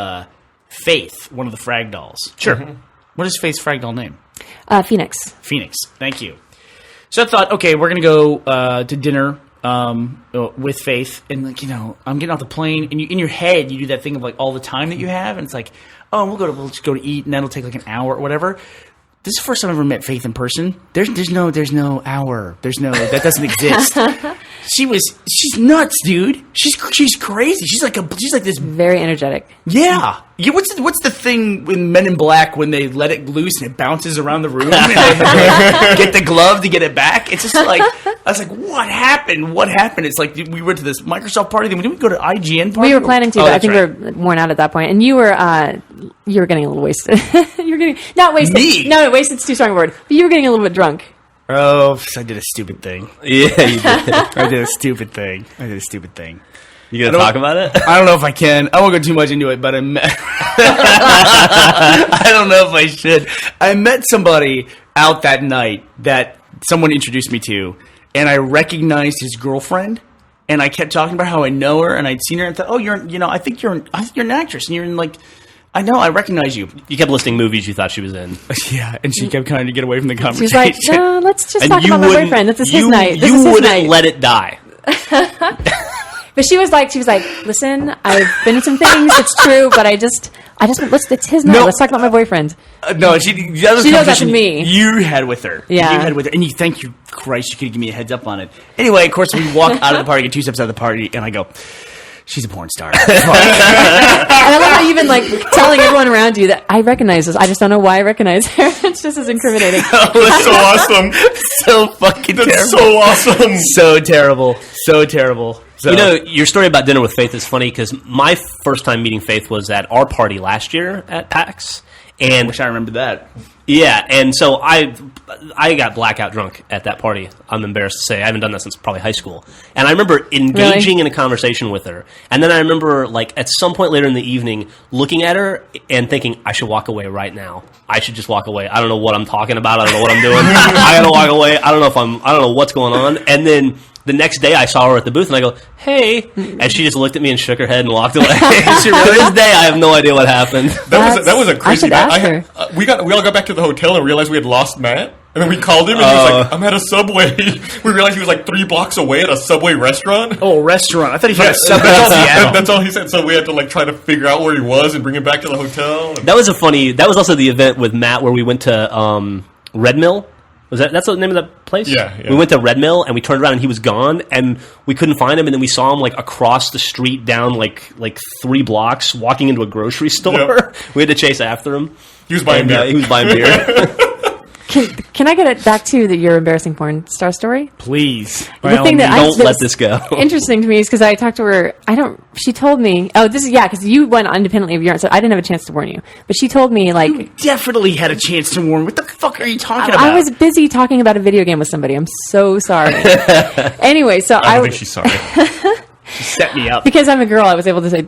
Faith, one of the Frag Dolls. Sure. What is Faith's Frag Doll name? Phoenix. Phoenix. Thank you. So I thought, okay, we're gonna go to dinner with Faith, and like I'm getting off the plane, and in your head you do that thing of like all the time that you have, and it's like, oh, we'll just go to eat, and that'll take like an hour or whatever. This is the first time I've ever met Faith in person. There's no hour. That doesn't exist. She's nuts, dude. She's crazy. She's like this. Very energetic. Yeah. What's the thing in Men in Black when they let it loose and it bounces around the room and they have to get the glove to get it back? It's just like, I was like, what happened? What happened? It's like we went to this Microsoft party, then didn't we go to IGN party? We were planning to, Oh, but I that's think right. we were worn out at that point. And you were getting a little wasted. You were getting not wasted. Me? No, wasted's too strong a word. But you were getting a little bit drunk. Oh, I did a stupid thing. Yeah, you did. I did a stupid thing. You gonna talk about it? I don't know if I can. I won't go too much into it, but I don't know if I should. I met somebody out that night that someone introduced me to, and I recognized his girlfriend, and I kept talking about how I know her, and I'd seen her, and thought, oh, I think you're an actress, and you're in like, I know, I recognize you. You kept listing movies you thought she was in. Yeah, and she kept trying to get away from the She conversation. was like, no, let's just And talk you about my wouldn't- boyfriend. This is his you- night. This you is his wouldn't night. let it die. But she was like, listen, I've been in some things. It's true, but it's his night. No. Let's talk about my boyfriend. No, she knows that to me. You had with her. Yeah. You had with her. And you thank you, Christ, you could give me a heads up on it. Anyway, of course, we walk out of the party, get 2 steps out of the party, and I go, she's a porn star. And I love how you even like telling everyone around you that I recognize this. I just don't know why I recognize her. It's just as incriminating. That's so awesome. So fucking That's terrible. so awesome. So terrible. So terrible. So, Your story about dinner with Faith is funny because my first time meeting Faith was at our party last year at PAX. And wish I remembered that. yeah, and so I got blackout drunk at that party. I'm embarrassed to say I haven't done that since probably high school. And I remember engaging in a conversation with her. And then I remember like at some point later in the evening looking at her and thinking I should walk away right now. I should just walk away. I don't know what I'm talking about. I don't know what I'm doing. I gotta walk away. I don't know what's going on. And then the next day I saw her at the booth and I go, hey, and she just looked at me and shook her head and walked away. To this day I have no idea what happened. That was a I crazy should night. ask her. We all got back to the hotel and realized we had lost Matt. And then we called him and he was like, I'm at a Subway. We realized he was like 3 blocks away at a Subway restaurant. Oh, restaurant. I thought he Yeah, found a Subway in Seattle. that's all he said. So we had to like try to figure out where he was and bring him back to the hotel. That was also the event with Matt where we went to Red Mill. That's the name of that place? Yeah. We went to Red Mill and we turned around and he was gone and we couldn't find him and then we saw him like across the street down like 3 blocks walking into a grocery store. Yep. We had to chase after him. He was buying And, beer. he was buying beer. Can I get it back to your embarrassing porn star story? Please. The thing that Don't that let was this go. interesting to me is because I talked to her. She told me. Oh, this is because you went independently of your own, so I didn't have a chance to warn you. But she told me like You definitely had a chance to warn. What the fuck are you talking about? I was busy talking about a video game with somebody. I'm so sorry. Anyway, so I don't think she's sorry. set me up. because I'm a girl, I was able to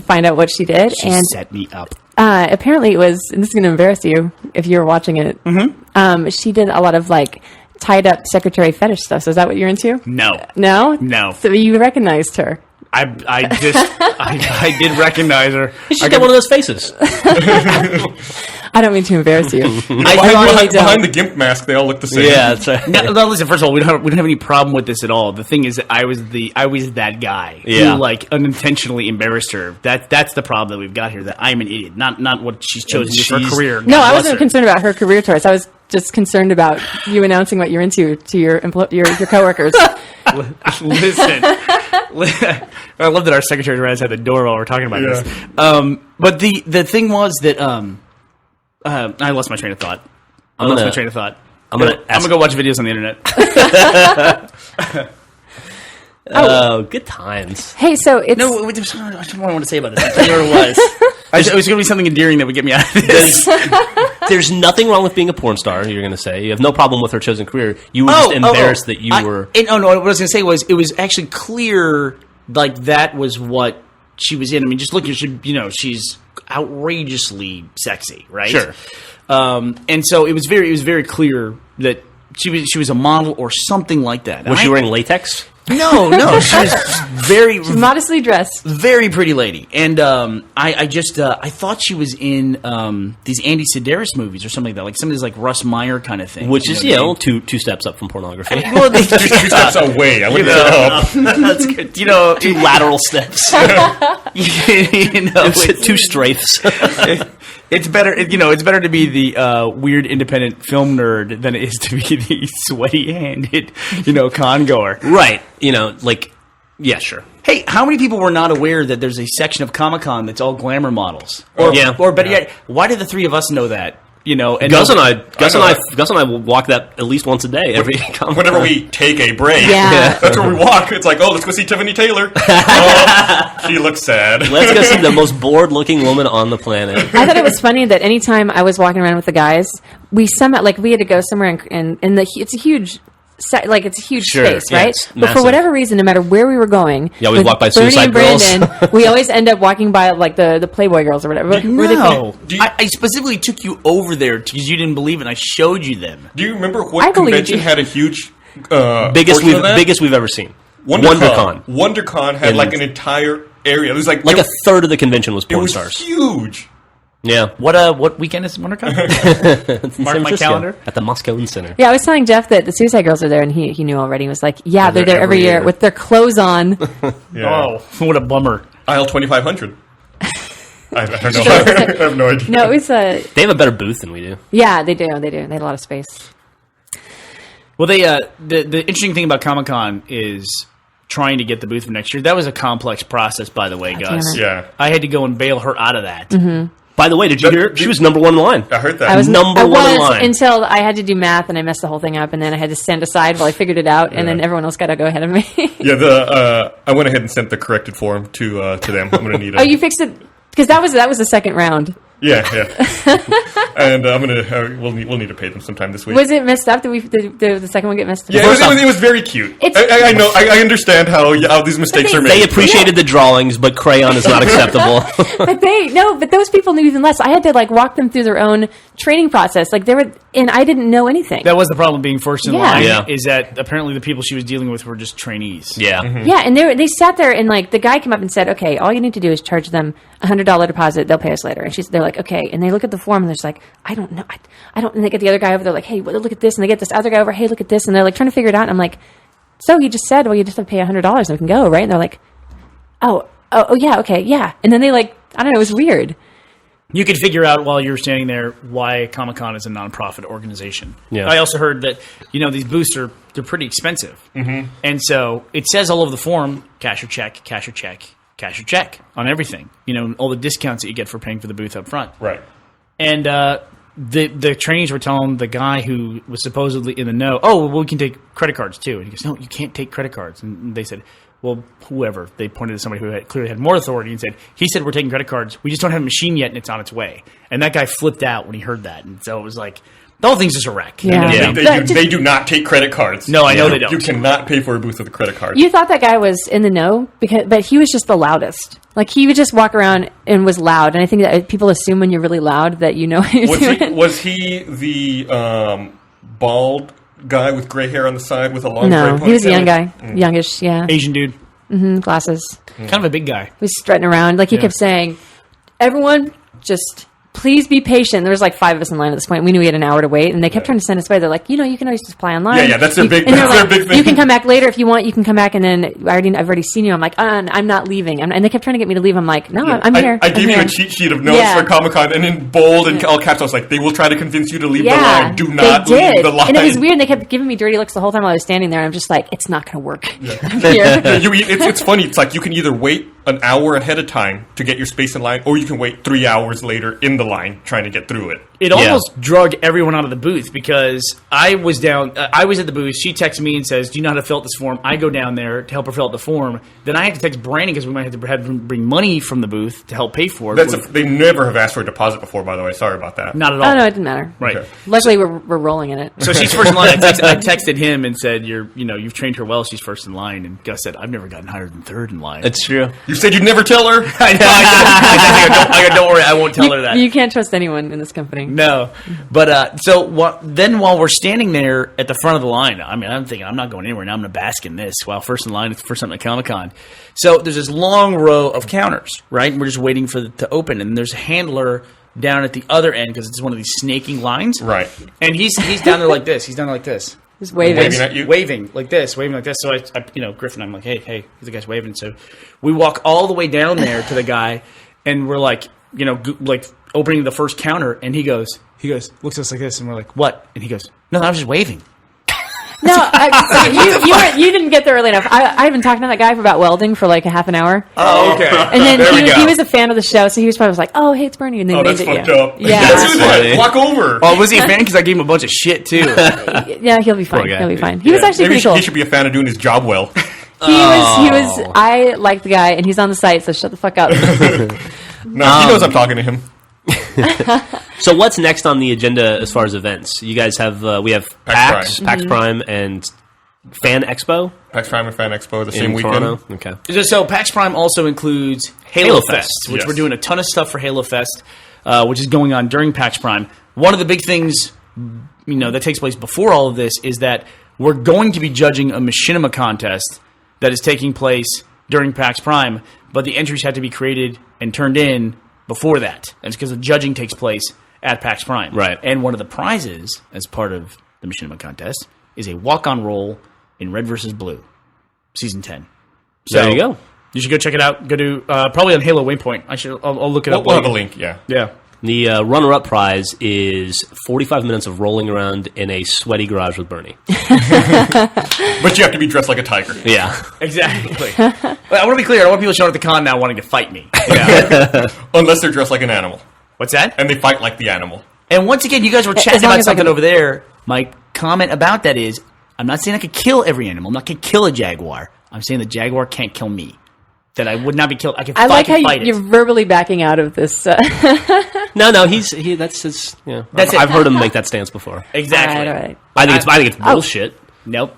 find out what she did, She and set me up. apparently it was. And this is going to embarrass you if you were watching it. Mm-hmm. She did a lot of like tied up secretary fetish stuff. So is that what you're into? No. No, No. So you recognized her. I did recognize her. She got one of those faces. I don't mean to embarrass you. I really behind don't. the GIMP mask, they all look the same. Yeah, that's right. No, listen. First of all, we don't have any problem with this at all. The thing is, that I was that guy Yeah. who like unintentionally embarrassed her. That's the problem that we've got here. That I'm an idiot, not what she's chosen to do for her she's- career. No, God I bless wasn't her. concerned about her career choice. I was just concerned about you announcing what you're into to your coworkers. Listen, I love that our secretary has had the door while we're talking about Yeah. this. But the thing was that I lost my train of thought. I lost my train of thought. I'm gonna go watch videos on the internet. Oh, good times. Hey, so it's No, I just want to say about this. I tell you what it was. It was going to be something endearing that would get me out of this. There's nothing wrong with being a porn star, you're going to say. You have no problem with her chosen career. You were just embarrassed that you were... No, what I was going to say was it was actually clear like that was what she was in. I mean, just look at she's outrageously sexy, right? Sure. And so it was very clear that she was a model or something like that. Was she wearing latex? No, she was very, Modestly dressed. very pretty lady, and I thought she was in these Andy Sedaris movies or something like that, like some of these like Russ Meyer kind of thing, Which is, two steps up from pornography. well, they, Two steps away. I wouldn't say up. that's good. You know, Two lateral steps. it's Two strafes. It's better. It's better to be the weird independent film nerd than it is to be the sweaty-handed, con goer. Right. Yeah, sure. Hey, how many people were not aware that there's a section of Comic-Con that's all glamour models? Yeah. Or better yet, why did the three of us know that? And Gus and I walk that at least once a day. Whenever we take a break, Yeah. that's where we walk. It's like, oh, let's go see Tiffany Taylor. Oh, she looks sad. Let's go see the most bored-looking woman on the planet. I thought it was funny that anytime I was walking around with the guys, we somehow we had to go somewhere and it's a huge. It's a huge Sure, space, yeah, right? it's But for massive. whatever reason, no matter where we were going, Yeah, we with walk by Bernie Suicide and Girls. Brandon, we always end up walking by like the Playboy girls or whatever. Were they No, Do you- I specifically took you over there because you didn't believe it. And I showed you them. Do you remember I what believe convention you. had a huge biggest portion of that? we've ever seen. WonderCon. WonderCon had And- like an entire area. It was like A third of the convention was it porn was stars. huge. Yeah. What weekend is WonderCon? Mark my Francisco, calendar. at the Moscow Center. Yeah, I was telling Jeff that the Suicide Girls are there, and he knew already. He was like, "Yeah, they're they're there every every year year. with their clothes on." Yeah. Oh, what a bummer! Aisle 2500. I don't know. I have no idea. No, it was They have a better booth than we do. yeah, they do. They had a lot of space. Well, the interesting thing about Comic Con is trying to get the booth for next year. That was a complex process, by the way, damn Gus. it. Yeah, I had to go and bail her out of that. Mm-hmm. By the way, did you hear? She was number one in line. I heard that. I was Number I one in was line. until I had to do math and I messed the whole thing up, and then I had to stand aside while I figured it out, and then Yeah. everyone else got to go ahead of me. Yeah, I went ahead and sent the corrected form to them. I'm going to need it. Oh, you fixed it because that was the second round. Yeah. And I'm going to we'll need to pay them sometime this week. Was it messed up? Did the second one get messed up? Yeah, it was very cute. I know. I understand how these mistakes are made. They appreciated the drawings, but crayon is not acceptable. But those people knew even less. I had to walk them through their own training process. And I didn't know anything. That was the problem being first in Yeah. line. Yeah. Is that apparently the people she was dealing with were just trainees. Yeah. Yeah, and they sat there and the guy came up and said, "Okay, all you need to do is charge them $100 deposit. They'll pay us later." And they're like, "Okay," and they look at the form and they're just like, "I don't know, I don't." And they get the other guy over. They're like, "Hey, look at this," and they get this other guy over. "Hey, look at this," and they're trying to figure it out. And I'm like, "So you just said, well, you just have to pay $100 and we can go, right?" And they're like, "Oh, yeah, okay, yeah." And then they I don't know, it was weird. You could figure out while you're standing there why Comic Con is a nonprofit organization. Yeah. I also heard that these booths they're pretty expensive, and so it says all over the form: cash or check, cash or check, cash or check on everything. All the discounts that you get for paying for the booth up front. Right. And the trainees were telling the guy who was supposedly in the know, "Oh, well, we can take credit cards too." And he goes, "No, you can't take credit cards." And they said, "Well, whoever." They pointed to somebody who clearly had more authority and said, "He said we're taking credit cards. We just don't have a machine yet, and it's on its way." And that guy flipped out when he heard that, and so it was like the whole thing's just a wreck. Yeah. Yeah. They do not take credit cards. No, I know they don't. You cannot pay for a booth with a credit card. You thought that guy was in the know, but he was just the loudest. He would just walk around and was loud. And I think that people assume when you're really loud that you know what you're doing. Was he the bald guy with gray hair on the side with a long No, gray he was a ponytail? young guy, youngish, yeah, Asian dude, glasses. kind of a big guy. He was strutting around. He kept saying, "Everyone, just please be patient." There was 5 of us in line at this point. We knew we had an hour to wait, and they kept trying to send us away. They're like, you can always just apply online. Yeah, that's their big- and they're that's their like, big thing. You can come back later if you want. You can come back, and then I've already seen you. I'm like, I'm not leaving. And they kept trying to get me to leave. I'm like, no, I'm here. I I'm gave you here. a cheat sheet of notes Yeah. for Comic Con, and in bold and all caps, I was like, they will try to convince you to leave the Yeah, line. Do not they did. leave the line. And it was weird. They kept giving me dirty looks the whole time while I was standing there. And I'm just like, it's not going to work. I'm here. It's funny. It's like you can either wait an hour ahead of time to get your space in line, or you can wait 3 hours later in the line trying to get through it. It almost drug everyone out of the booth because I was down. I was at the booth. She texts me and says, "Do you know how to fill out this form?" I go down there to help her fill out the form. Then I have to text Brandon because we might have to bring money from the booth to help pay for it. They never have asked for a deposit before, by the way. Sorry about that. Not at all. Oh, no, it didn't matter. Right. Okay. Luckily, we're rolling in it. So she's first in line. I texted him and said, "You've trained her well. She's first in line." And Gus said, "I've never gotten higher than third in line." It's true. You said you'd never tell her? I know. Don't worry. I won't tell her that. You can't trust anyone in this company. No, but then while we're standing there at the front of the line, I mean, I'm thinking I'm not going anywhere now. I'm going to bask in this while first in line for something at Comic-Con. So there's this long row of counters, right? And we're just waiting for it to open, and there's a handler down at the other end because it's one of these snaking lines, Right. And he's down there like this. He's down there like this. Just waving. Waving at you? Waving like this. So I Griffin, I'm like, hey, the guy's waving. So we walk all the way down there to the guy, and we're like, like opening the first counter, and he goes, looks at us like this, and we're like, what? And he goes, no, I was just waving. No, you didn't get there early enough. I've been talking to that guy for about welding for like a half an hour. Oh, okay. And then There we go. he was a fan of the show, so he was probably like, "Oh, hey, it's Bernie," and then Oh, he that's waved at fucked you. up. Yeah, Let's do that. funny. Walk over. Oh, was he a fan? Because I gave him a bunch of shit too. yeah, he'll be fine. guy. He'll be fine. He was actually Maybe pretty cool. he should be a fan of doing his job well. He was. I like the guy, and he's on the site, so shut the fuck up. No, he knows I'm talking to him. So what's next on the agenda as far as events? You guys have we have PAX Prime, and Fan Expo PAX Prime and Fan Expo the in same weekend. Toronto. Okay. So PAX Prime also includes Halo Fest, Fest, which yes. we're doing a ton of stuff for Halo Fest, which is going on during PAX Prime. One of the big things, that takes place before all of this is that we're going to be judging a machinima contest that is taking place during PAX Prime, but the entries had to be created and turned in before that. And it's because the judging takes place at PAX Prime. Right. And one of the prizes as part of the machinima contest is a walk-on roll in Red vs. Blue, Season 10. So There you go. You should go check it out. Go to probably on Halo Waypoint. I'll look it up. We'll have a link, yeah. Yeah. The runner-up prize is 45 minutes of rolling around in a sweaty garage with Bernie. But you have to be dressed like a tiger. Yeah. Exactly. Well, I want to be clear. I don't want people showing up at the con now wanting to fight me. Unless they're dressed like an animal. What's that? And they fight like the animal. And once again, you guys were As chatting long about as I something can- over there. My comment about that is, I'm not saying I could kill every animal. I'm not going to kill a jaguar. I'm saying the jaguar can't kill me. That I would not be killed. I can I like how fight you're it. verbally backing out of this. No, that's his. Yeah, That's I've it. heard him make that stance before. Exactly. All right. I think it's bullshit. Nope.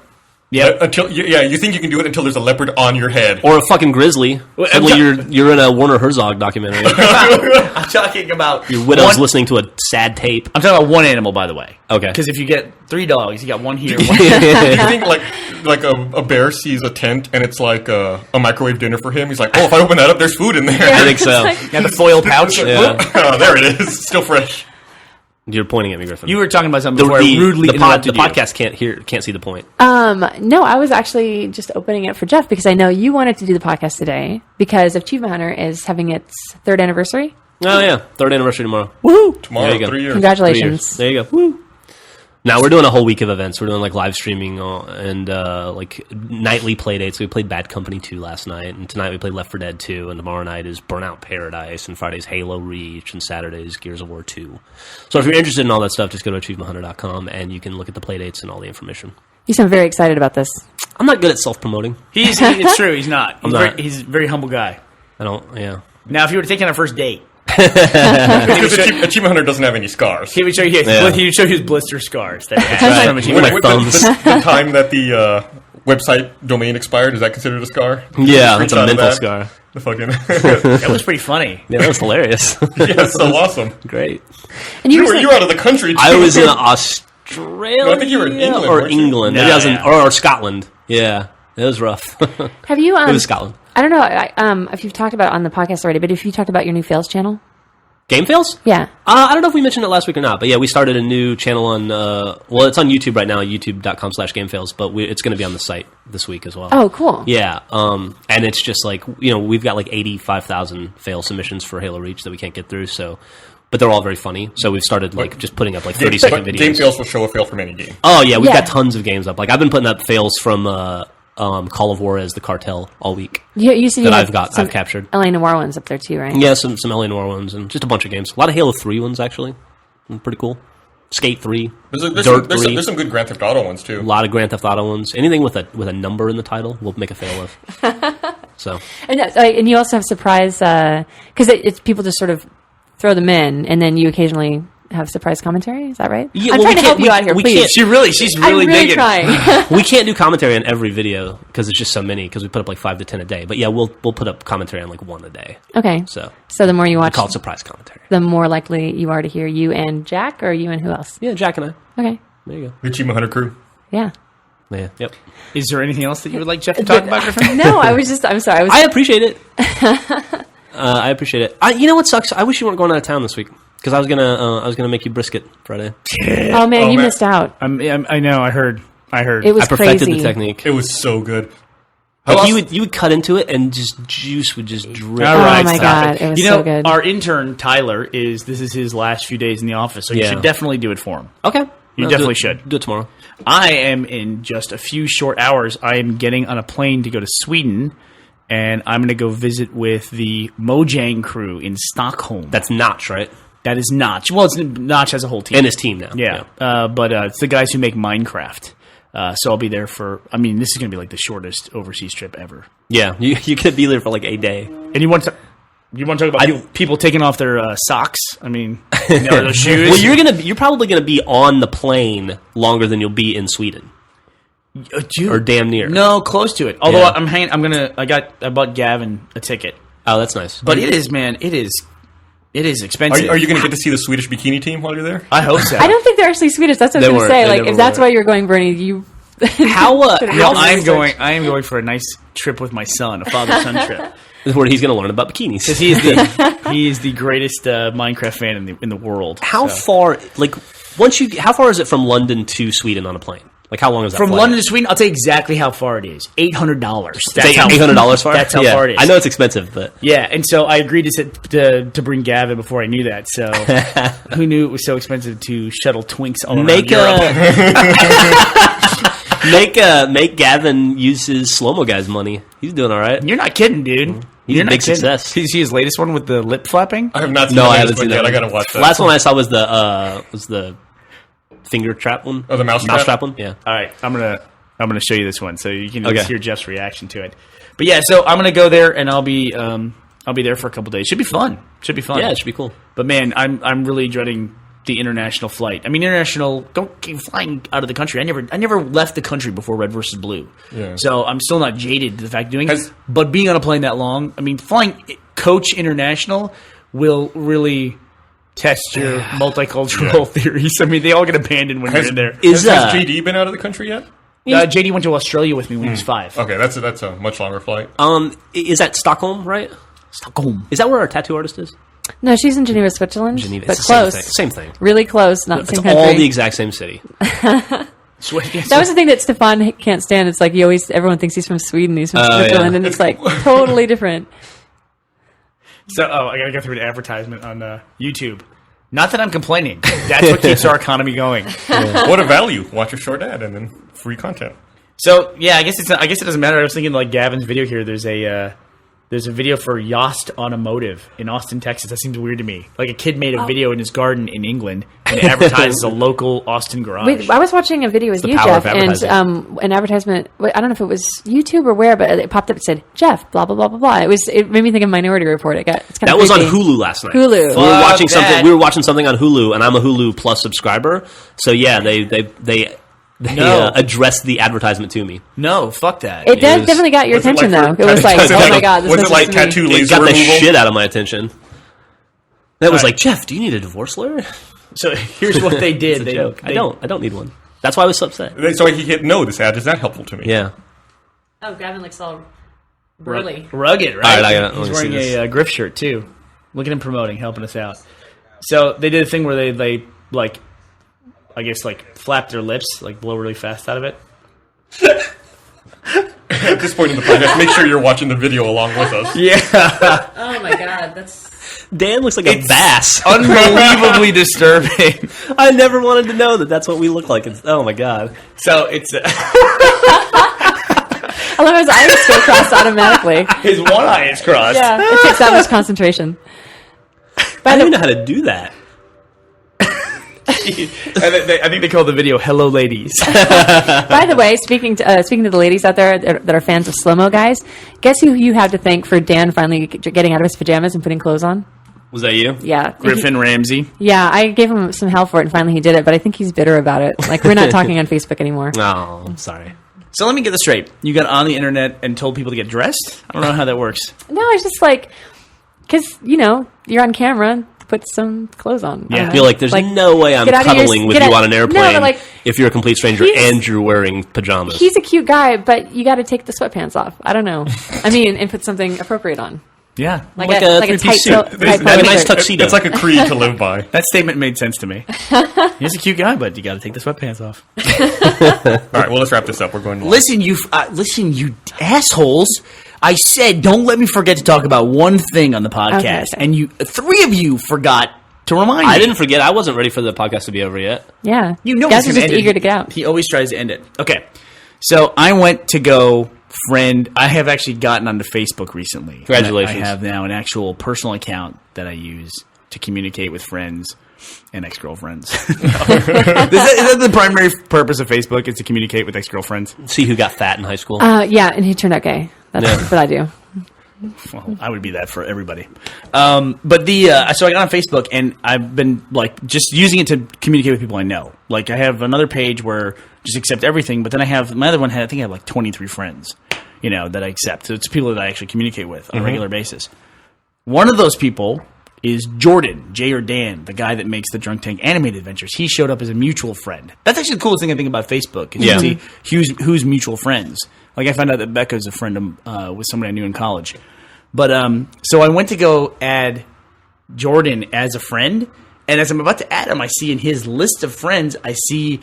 Yep. Until you think you can do it until there's a leopard on your head. Or a fucking grizzly. Well, Suddenly you're in a Werner Herzog documentary. I'm talking about Your widow's listening to a sad tape. I'm talking about one animal, by the way. Okay. Because if you get 3 dogs, you got one here, one Do you think like a bear sees a tent and it's like a microwave dinner for him? He's like, oh, if I open that up, there's food in there. I think so. got the foil pouch. Yeah. Oh, there it is, still fresh. You're pointing at me, Griffin. You were talking about something the, before I rudely the interrupted you. podcast can't see the point. No, I was actually just opening it for Jeff because I know you wanted to do the podcast today because Achievement Hunter is having its 3rd anniversary. Oh yeah, 3rd anniversary tomorrow. Woo! Tomorrow, There you go. 3 years. Congratulations. There you go. Woo. Now we're doing a whole week of events. We're doing like live streaming and like nightly play dates. We played Bad Company 2 last night, and tonight we played Left 4 Dead 2, and tomorrow night is Burnout Paradise, and Friday's Halo Reach, and Saturday's Gears of War 2. So if you're interested in all that stuff, just go to achievementhunter.com and you can look at the play dates and all the information. You sound very excited about this. I'm not good at self-promoting. It's true. He's not. not. He's a very humble guy. I don't, yeah. Now, if you were to take on a first date, Because Achievement Hunter doesn't have any scars. he would show you his blister scars that he has Right. from Achievement My Hunter. thumbs. The time that the website domain expired, is that considered a scar? Yeah, that's a Screenshot of mental that. scar. The fucking That was pretty funny. Yeah, that was hilarious. yeah, so awesome. Great. And You were were out of the country. Too. I was in Australia. No, I think you were in England, or weren't you? England. No, Maybe I was in yeah. or Scotland. Yeah, it was rough. have you? It was Scotland. I don't know if you've talked about it on the podcast already, but if you talked about your new Fails channel, Game Fails? yeah. I don't know if we mentioned it last week or not, but yeah, we started a new channel on. Well, it's on YouTube right now, youtube.com/GameFails, but it's going to be on the site this week as well. Oh, cool. Yeah, and it's just like we've got like 85,000 fail submissions for Halo Reach that we can't get through. So, but they're all very funny. So we've started like just putting up like 30-second videos. Game fails will show a fail from any game. Oh yeah, we've Yeah. got tons of games up. Like I've been putting up fails from Call of War as the cartel all week. You said you That had I've captured. LA Noire ones up there too, right? Yeah, some LA Noire ones and just a bunch of games. A lot of Halo 3 ones actually. Pretty cool. Skate 3, There's Dirt 3. some good Grand Theft Auto ones too. A lot of Grand Theft Auto ones. Anything with a number in the title, we'll make a fail of. So And you also have surprise because it's people just sort of throw them in, and then you occasionally have surprise commentary. Is that right? Yeah, I'm well, trying we to help can't- you we- out here, we please. can't- She's I'm really really digging. trying. We can't do commentary on every video because it's just so many. Because we put up like 5 to 10 a day. But yeah, we'll put up commentary on like 1 a day. Okay. So the more you we watch, call it surprise commentary. the more likely you are to hear you and Jack, or you and who else? Yeah, Jack and I. Okay. There you go. The Achievement Hunter crew. Yeah. Yeah. Yep. Is there anything else that you would like Jeff to talk about, Griffin? No, I'm sorry. I appreciate it. I appreciate it. You know what sucks? I wish you weren't going out of town this week because I was gonna make you brisket Friday. oh man, you man. missed out. I know. I heard. It was I perfected crazy. the technique. It was so good. Like you would cut into it and just juice would just drip. All right, Oh my stop God, it was you know, so good. our intern Tyler this is his last few days in the office, so you Yeah. should definitely do it for him. Okay. You I'll definitely do it- should. do it tomorrow. I am in just a few short hours. I am getting on a plane to go to Sweden, and I'm going to go visit with the Mojang crew in Stockholm. That's Notch, right? That is Notch. Well, Notch has a whole team. And his team now. Yeah, but it's the guys who make Minecraft. So I'll be there for. I mean, this is going to be like the shortest overseas trip ever. Yeah. You could be there for like a day. And you want to talk about people taking off their socks? I mean, their shoes. Well, you're probably gonna be on the plane longer than you'll be in Sweden, or damn near. No, close to it. Although Yeah. I'm hanging. I bought Gavin a ticket, Oh, that's nice. but it is, man. It is expensive. Are you going to get to see the Swedish bikini team while you're there? I hope so. I don't think they're actually Swedish. That's what I They was going to weren't. say. They Like, never if that's were. why you're going, Bernie, you. how I am going for a nice trip with my son, a father-son trip. where he's gonna learn about bikinis? Because he is the greatest Minecraft fan in the world. How so. far? Like how far is it from London to Sweden on a plane? Like how long is that? From flight? London to Sweden? I'll tell you exactly how far it is. $800. That's $800 far. That's how Yeah. far it is. I know it's expensive, but Yeah, and so I agreed to bring Gavin before I knew that. So who knew it was so expensive to shuttle twinks all around make Europe? make Gavin use his slow-mo guy's money. He's doing all right. You're not kidding, dude. He's You're a not big kidding. success. Did you see his latest one with the lip flapping? I have not seen No, the I latest haven't one seen yet. that. I got to watch that. Last one I saw was the finger trap one. Oh, the mouse trap? one. Yeah. All right, I'm gonna show you this one so you can Okay. just hear Jeff's reaction to it. But yeah, so I'm gonna go there and I'll be there for a couple days. Should be fun. Yeah, it should be cool. But man, I'm really dreading the international flight. I mean, don't keep flying out of the country. I never left the country before Red versus Blue. Yeah. So I'm still not jaded to the fact of doing it. Has- But being on a plane that long, I mean, flying coach international will really test your multicultural theories. I mean, they all get abandoned when you're in there. Is Has JD been out of the country yet? JD went to Australia with me when he was 5. Okay, that's a much longer flight. is that Stockholm, right? Stockholm. Is that where our tattoo artist is? No, she's in Geneva, Switzerland. Geneva. But It's the close. Same thing. Really close, not the It's same country. all the exact same city. That was the thing that Stefan can't stand. It's like everyone thinks he's from Sweden, he's from Switzerland, yeah. and it's like totally different. So, I gotta go through an advertisement on YouTube. Not that I'm complaining. That's what keeps our economy going. What a value! Watch a short ad and then free content. So yeah, I guess it doesn't matter. I was thinking like Gavin's video here. There's a video for Yost Automotive in Austin, Texas. That seems weird to me. Like a kid made a video in his garden in England and advertises a local Austin garage. Wait, I was watching a video with the you, power Jeff, of and advertising. an advertisement. I don't know if it was YouTube or where, but it popped up. It said Jeff, blah blah blah blah blah. It made me think of Minority Report. It's kind That of was on creepy. Hulu last night. Hulu. We were watching Fuck that. something. We were watching something on Hulu, and I'm a Hulu Plus subscriber. So yeah, they No. addressed the advertisement to me. No, fuck that. It was- definitely got your Was it attention, like though. for It was like, tattoo- oh my god, this was it message like to me. tattoo It laser got the removal? shit out of my attention. That was All right. like, Jeff, do you need a divorce lawyer? So here's what they did. It's a joke. I don't need one. That's why I was so upset. So he hit no. This ad is not helpful to me. Yeah. Oh, Gavin looks all Rugged, right? All right, I gotta- He's let me wearing see a Griff shirt too. Look at him promoting, helping us out. So they did a thing where they like, I guess like flap their lips, like blow really fast out of it. At this point in the podcast, make sure you're watching the video along with us. Yeah, Oh my god, that's Dan looks like a bass. unbelievably disturbing. I never wanted to know that that's what we look like. Oh my god. So it's I love his eyes go crossed automatically. his one eye is crossed. Yeah, it takes that much concentration. I don't even know how to do that. And I think they call the video "Hello, Ladies." By the way, speaking to the ladies out there that are fans of slow mo guys, guess who you have to thank for Dan finally getting out of his pajamas and putting clothes on? Was that you? Yeah. Griffin Ramsey. Yeah, I gave him some hell for it, and finally he did it, but I think he's bitter about it. Like, we're not talking on Facebook anymore. Oh, I'm sorry. So let me get this straight. You got on the internet and told people to get dressed? I don't know how that works. No, it's just like, because, you're on camera, put some clothes on. Yeah. I feel like there's no way I'm get out of your- cuddling with get you out- on an No, airplane but, like, if you're a complete stranger he's- and you're wearing pajamas. He's a cute guy, but you got to take the sweatpants off. I don't know. I mean, and put something appropriate on. Yeah. Like Like a a tight three-piece suit. tight Like a polo nice shirt. tuxedo. It's like a creed to live by. That statement made sense to me. He's a cute guy, but you got to take the sweatpants off. All right, well, let's wrap this up. We're going to Listen, you assholes. I said, don't let me forget to talk about one thing on the podcast. Okay. And you, 3 of you forgot to remind me. I didn't forget. I wasn't ready for the podcast to be over yet. Yeah. You know guys he's are gonna just end eager it. to get out. He always tries to end it. Okay. So I went to go friend. I have actually gotten onto Facebook recently. Congratulations. I have now an actual personal account that I use to communicate with friends and ex-girlfriends. Is that the primary purpose of Facebook, is to communicate with ex-girlfriends? See who got fat in high school. Yeah, and he turned out gay. That's Yeah. what I do. Well, I would be that for everybody. But so I got on Facebook and I've been like just using it to communicate with people I know. Like I have another page where just accept everything, but then I have my other one. I think I have like 23 friends, that I accept. So it's people that I actually communicate with on a regular basis. One of those people is Jordan, Jay or Dan, the guy that makes the Drunk Tank animated adventures. He showed up as a mutual friend. That's actually the coolest thing I think about Facebook. Is Yeah. you see who's mutual friends. Like I found out that Becca's a friend of, with somebody I knew in college. But so I went to go add Jordan as a friend, and as I'm about to add him, I see in his list of friends, I see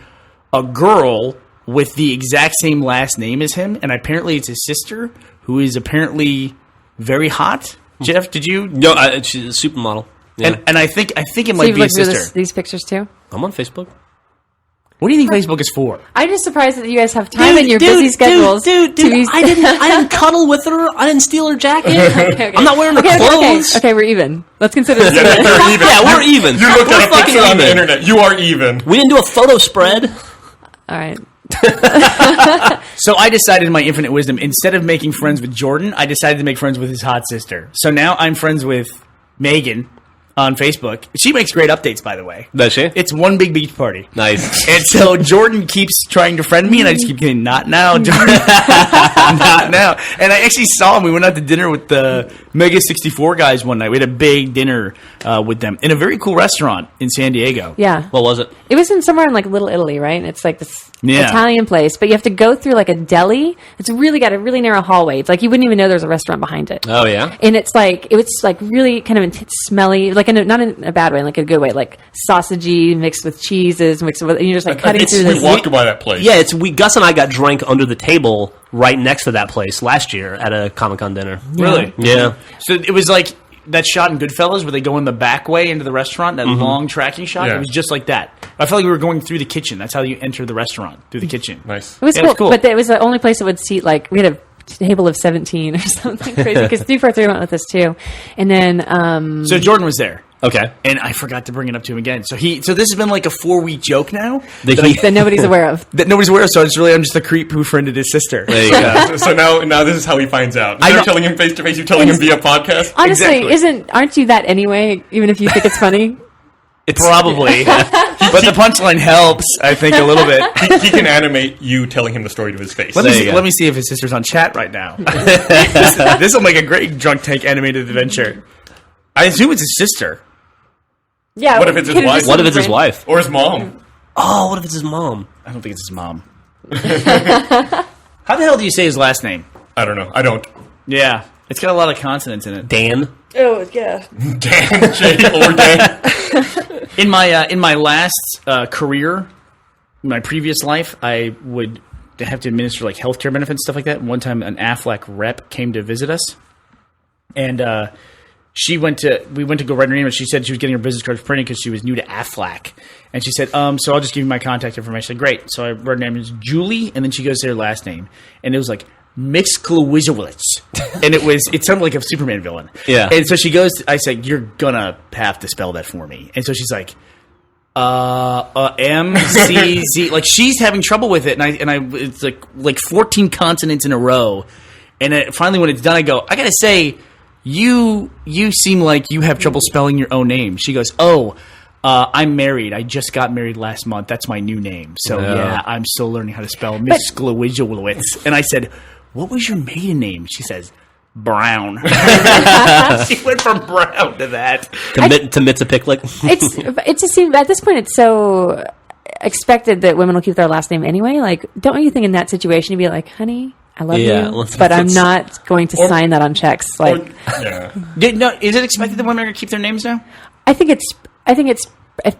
a girl with the exact same last name as him, and apparently it's his sister, who is apparently very hot. Jeff, did you? No, she's a supermodel. Yeah. And I think it So might you've be looked his through sister. these pictures too? I'm on Facebook. What do you think Facebook is for? I'm just surprised that you guys have time in your busy schedules. Dude, to be- I didn't cuddle with her. I didn't steal her jacket. Okay. I'm not wearing her clothes. Okay, we're even. Let's consider this. You're even. Yeah, we're even. You looked We're at a fucking picture on the even. internet. You are even. We didn't do a photo spread. All right. So I decided in my infinite wisdom, instead of making friends with Jordan, I decided to make friends with his hot sister. So now I'm friends with Megan on Facebook. She makes great updates, by the way. Does she? It's one big beach party. Nice. And so Jordan keeps trying to friend me, and I just keep getting, not now, Jordan. Not now. And I actually saw him. We went out to dinner with the Mega 64 guys one night. We had a big dinner with them in a very cool restaurant in San Diego. Yeah. What was it? It was in somewhere in like Little Italy, right? It's like this Yeah. Italian place, but you have to go through like a deli. It's really got a really narrow hallway. It's like you wouldn't even know there's a restaurant behind it. Oh, yeah? And it's like it was like really kind of smelly, like not in a bad way, like a good way, like sausagey mixed with cheeses, mixed with, and you're just like cutting through We this. walked by that place. Yeah, Gus and I got drank under the table right next to that place last year at a Comic-Con dinner. Really? Yeah. So it was like that shot in Goodfellas where they go in the back way into the restaurant, that long tracking shot. Yeah. It was just like that. I felt like we were going through the kitchen. That's how you enter the restaurant, through the kitchen. Nice. It was Yeah, cool, it's cool. but it was the only place that would seat like we had a table of 17 or something crazy because 343 went with us too, and then So Jordan was there. Okay. And I forgot to bring it up to him again. So this has been like a 4-week joke now that nobody's aware of. that nobody's aware of. So I'm just a creep who friended his sister. There you go. So now this is how he finds out. Instead know. of telling him face to face, you're telling him via podcast. Honestly, Exactly. aren't you that anyway? Even if you think it's funny. Probably. But the punchline helps, I think, a little bit. He can animate you telling him the story to his face. Let There you go. me see if his sister's on chat right now. This will make a great Drunk Tank animated adventure. I assume it's his sister. Yeah. What if it's his he wife? just What if it's his ran- wife? Or his mom. Oh, what if it's his mom? I don't think it's his mom. How the hell do you say his last name? I don't know. I don't. Yeah, it's got a lot of consonants in it. Dan? Oh yeah. Dan, Jay, or Dan. In my last career, my previous life, I would have to administer like healthcare benefits, stuff like that. One time, an Aflac rep came to visit us, and we went to go write her name, and she said she was getting her business cards printed because she was new to Aflac, and she said, so I'll just give you my contact information. I said, great. So I wrote her name is Julie, and then she goes to her last name, and it was like Mixklewizowitz. And it sounded like a Superman villain. Yeah. And so she goes, I said, you're gonna have to spell that for me. And so she's like, MCZ. Like she's having trouble with it, and I it's like 14 consonants in a row. And finally, when it's done, I go, I gotta say, you seem like you have trouble spelling your own name. She goes, oh, I'm married. I just got married last month. That's my new name. So, yeah, I'm still learning how to spell Miss Glowizowitz. And I said, what was your maiden name? She says, Brown. She went from Brown to that. To Mitzapiklik. It just seems, at this point, it's so expected that women will keep their last name anyway. Like, don't you think in that situation you'd be like, honey, I love you, but I'm not going to sign that on checks. Like, Is it expected that women are going to keep their names now? I think it's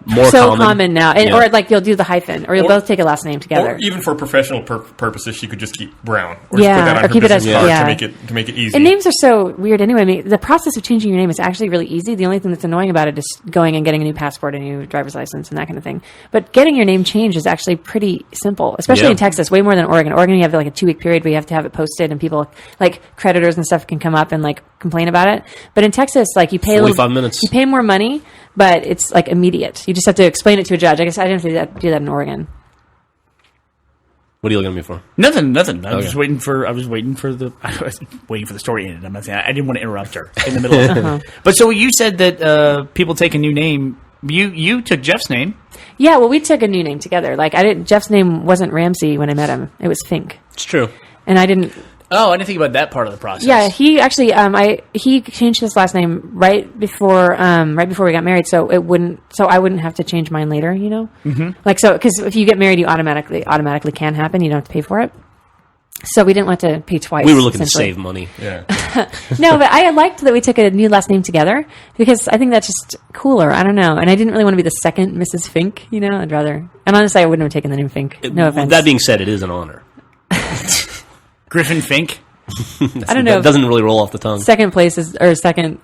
more so common now, or like you'll do the hyphen, or you'll both take a last name together. Or even for professional purposes, she could just keep Brown, or Yeah, just put that on or her keep it business as- card yeah. to make it easy. And names are so weird anyway. I mean, the process of changing your name is actually really easy. The only thing that's annoying about it is going and getting a new passport, a new driver's license, and that kind of thing. But getting your name changed is actually pretty simple, especially in Texas, way more than Oregon. Oregon, you have like a 2-week period where you have to have it posted, and people, like creditors and stuff, can come up and like complain about it. But in Texas, like you pay 45 minutes. you pay more money, but it's like immediate. You just have to explain it to a judge. I guess I didn't have to do that in Oregon. What are you looking at me for? Nothing. I was waiting for the story ended. I'm not saying I didn't want to interrupt her in the middle of it. But so you said that people take a new name. You took Jeff's name. Yeah, well, we took a new name together. Like Jeff's name wasn't Ramsey when I met him. It was Fink. It's true. And I didn't. Oh, I didn't think about that part of the process. Yeah, he actually, he changed his last name right before we got married, so I wouldn't have to change mine later, you know? Mm-hmm. Like, so, because if you get married, you automatically can happen, you don't have to pay for it. So we didn't want to pay twice. We were looking to save money. Yeah. No, but I liked that we took a new last name together, because I think that's just cooler, I don't know. And I didn't really want to be the second Mrs. Fink, you know? I'd rather, and honestly, I wouldn't have taken the name Fink. No offense. That being said, it is an honor. Griffin Fink. I don't know. That doesn't really roll off the tongue. Second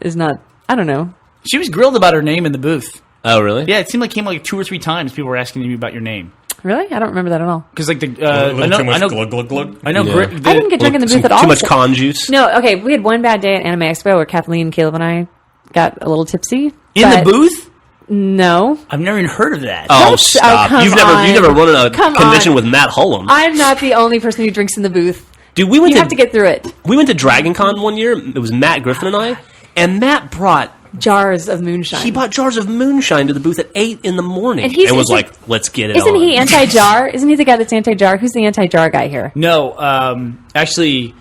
is not, I don't know. She was grilled about her name in the booth. Oh, really? Yeah, it seemed like it came like 2 or 3 times. People were asking me about your name Really? I don't remember that at all. because like a little too much glug glug glug. I know. Yeah. Gri- I didn't get drunk in the booth at all. Too much con juice. No, okay. We had one bad day at Anime Expo where Kathleen, Caleb, and I got a little tipsy. in the booth. No. I've never even heard of that. Oh, What? stop! Oh, come You've never run a Come convention on. with Matt Hullum. I'm not the only person who drinks in the booth. Dude, we went You have to get through it. We went to Dragon Con one year. It was Matt Griffin and I, and Matt brought. Jars of moonshine. He bought jars of moonshine to the booth at 8 in the morning, And he's- was isn't- like, "Let's get it Isn't on." he anti-jar? Isn't he the guy that's anti-jar? Who's the anti-jar guy here? No, actually,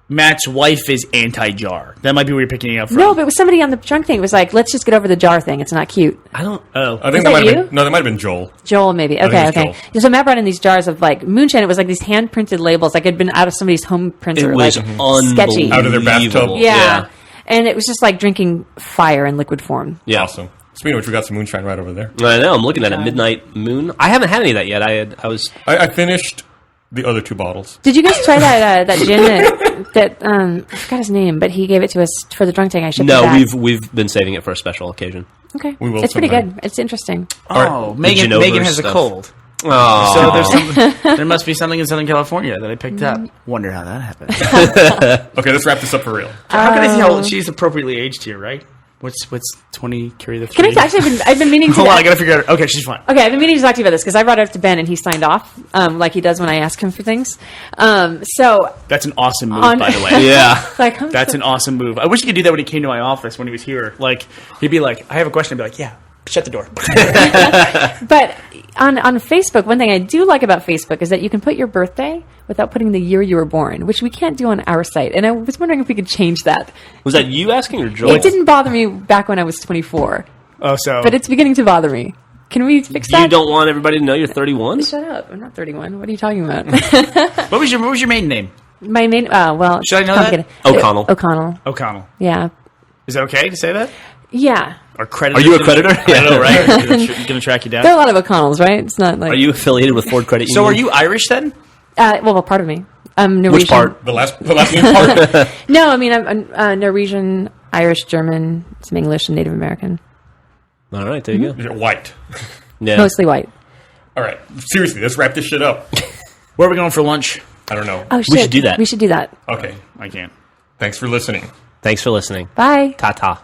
Matt's wife is anti-jar. That might be where you're picking it up from. No, but it was somebody on the drunk thing. It was like, let's just get over the jar thing. It's not cute. I don't. Oh, I think Was that that might have you? been that might have been Joel. Joel, maybe. think Okay, it's okay. Joel. So Matt brought in these jars of like moonshine. It was like these hand-printed labels. Like it'd been out of somebody's home printer. It was like unbelievable. Out of their bathtub. Yeah. And it was just like drinking fire in liquid form. Yeah. Awesome. Speaking of which, we got some moonshine right over there. I know. I'm looking at a Midnight Moon. I haven't had any of that yet. I was. I finished the other 2 bottles. Did you guys try that gin that I forgot his name, but he gave it to us for the drunk tank. I shipped it No, back. we've been saving it for a special occasion. Okay. We will It's pretty sometime. good. It's interesting. oh, The Megan Genovers has a stuff. cold. Oh, So there's something, there must be something in Southern California that I picked up. Wonder how that happened. Okay, let's wrap this up for real. How can I see how old she's appropriately aged here, right? What's 20 carry the 3? Can I actually? I've been meaning to. Hold on, I gotta figure out. Okay, she's fine. Okay, I've been meaning to talk to you about this because I brought it up to Ben and he signed off, like he does when I ask him for things. So That's an awesome move, On- by the way. yeah. like, That's an awesome move. I wish he could do that when he came to my office when he was here. Like, he'd be like, I have a question. I'd be like, yeah, shut the door. But on Facebook, one thing I do like about Facebook is that you can put your birthday without putting the year you were born, which we can't do on our site. And I was wondering if we could change that. Was that you asking or Joel? It didn't bother me back when I was 24, Oh, so. but it's beginning to bother me. Can we fix that? You don't want everybody to know you're 31? Shut up! I'm not 31. What are you talking about? what was your maiden name? My main. Well, Should I know that? complicated. O'Connell. O'Connell. O'Connell. Yeah. Is it okay to say that? Yeah. Or creditor? Are you a creditor? I know, right? Gonna track you There are down. a lot of O'Connells, right? It's not like. Are you affiliated with Ford Credit Union? So, are you Irish then? Well, part of me. I'm Norwegian. Which part? The last name part. No, I mean I'm Norwegian, Irish, German, some English, and Native American. All right, there you go. You're white. Yeah. Mostly white. All right, seriously, let's wrap this shit up. Where are we going for lunch? I don't know. Oh shit! should do that. We should do that. Okay, I can't. thanks for listening. Thanks for listening. Bye. Ta-ta.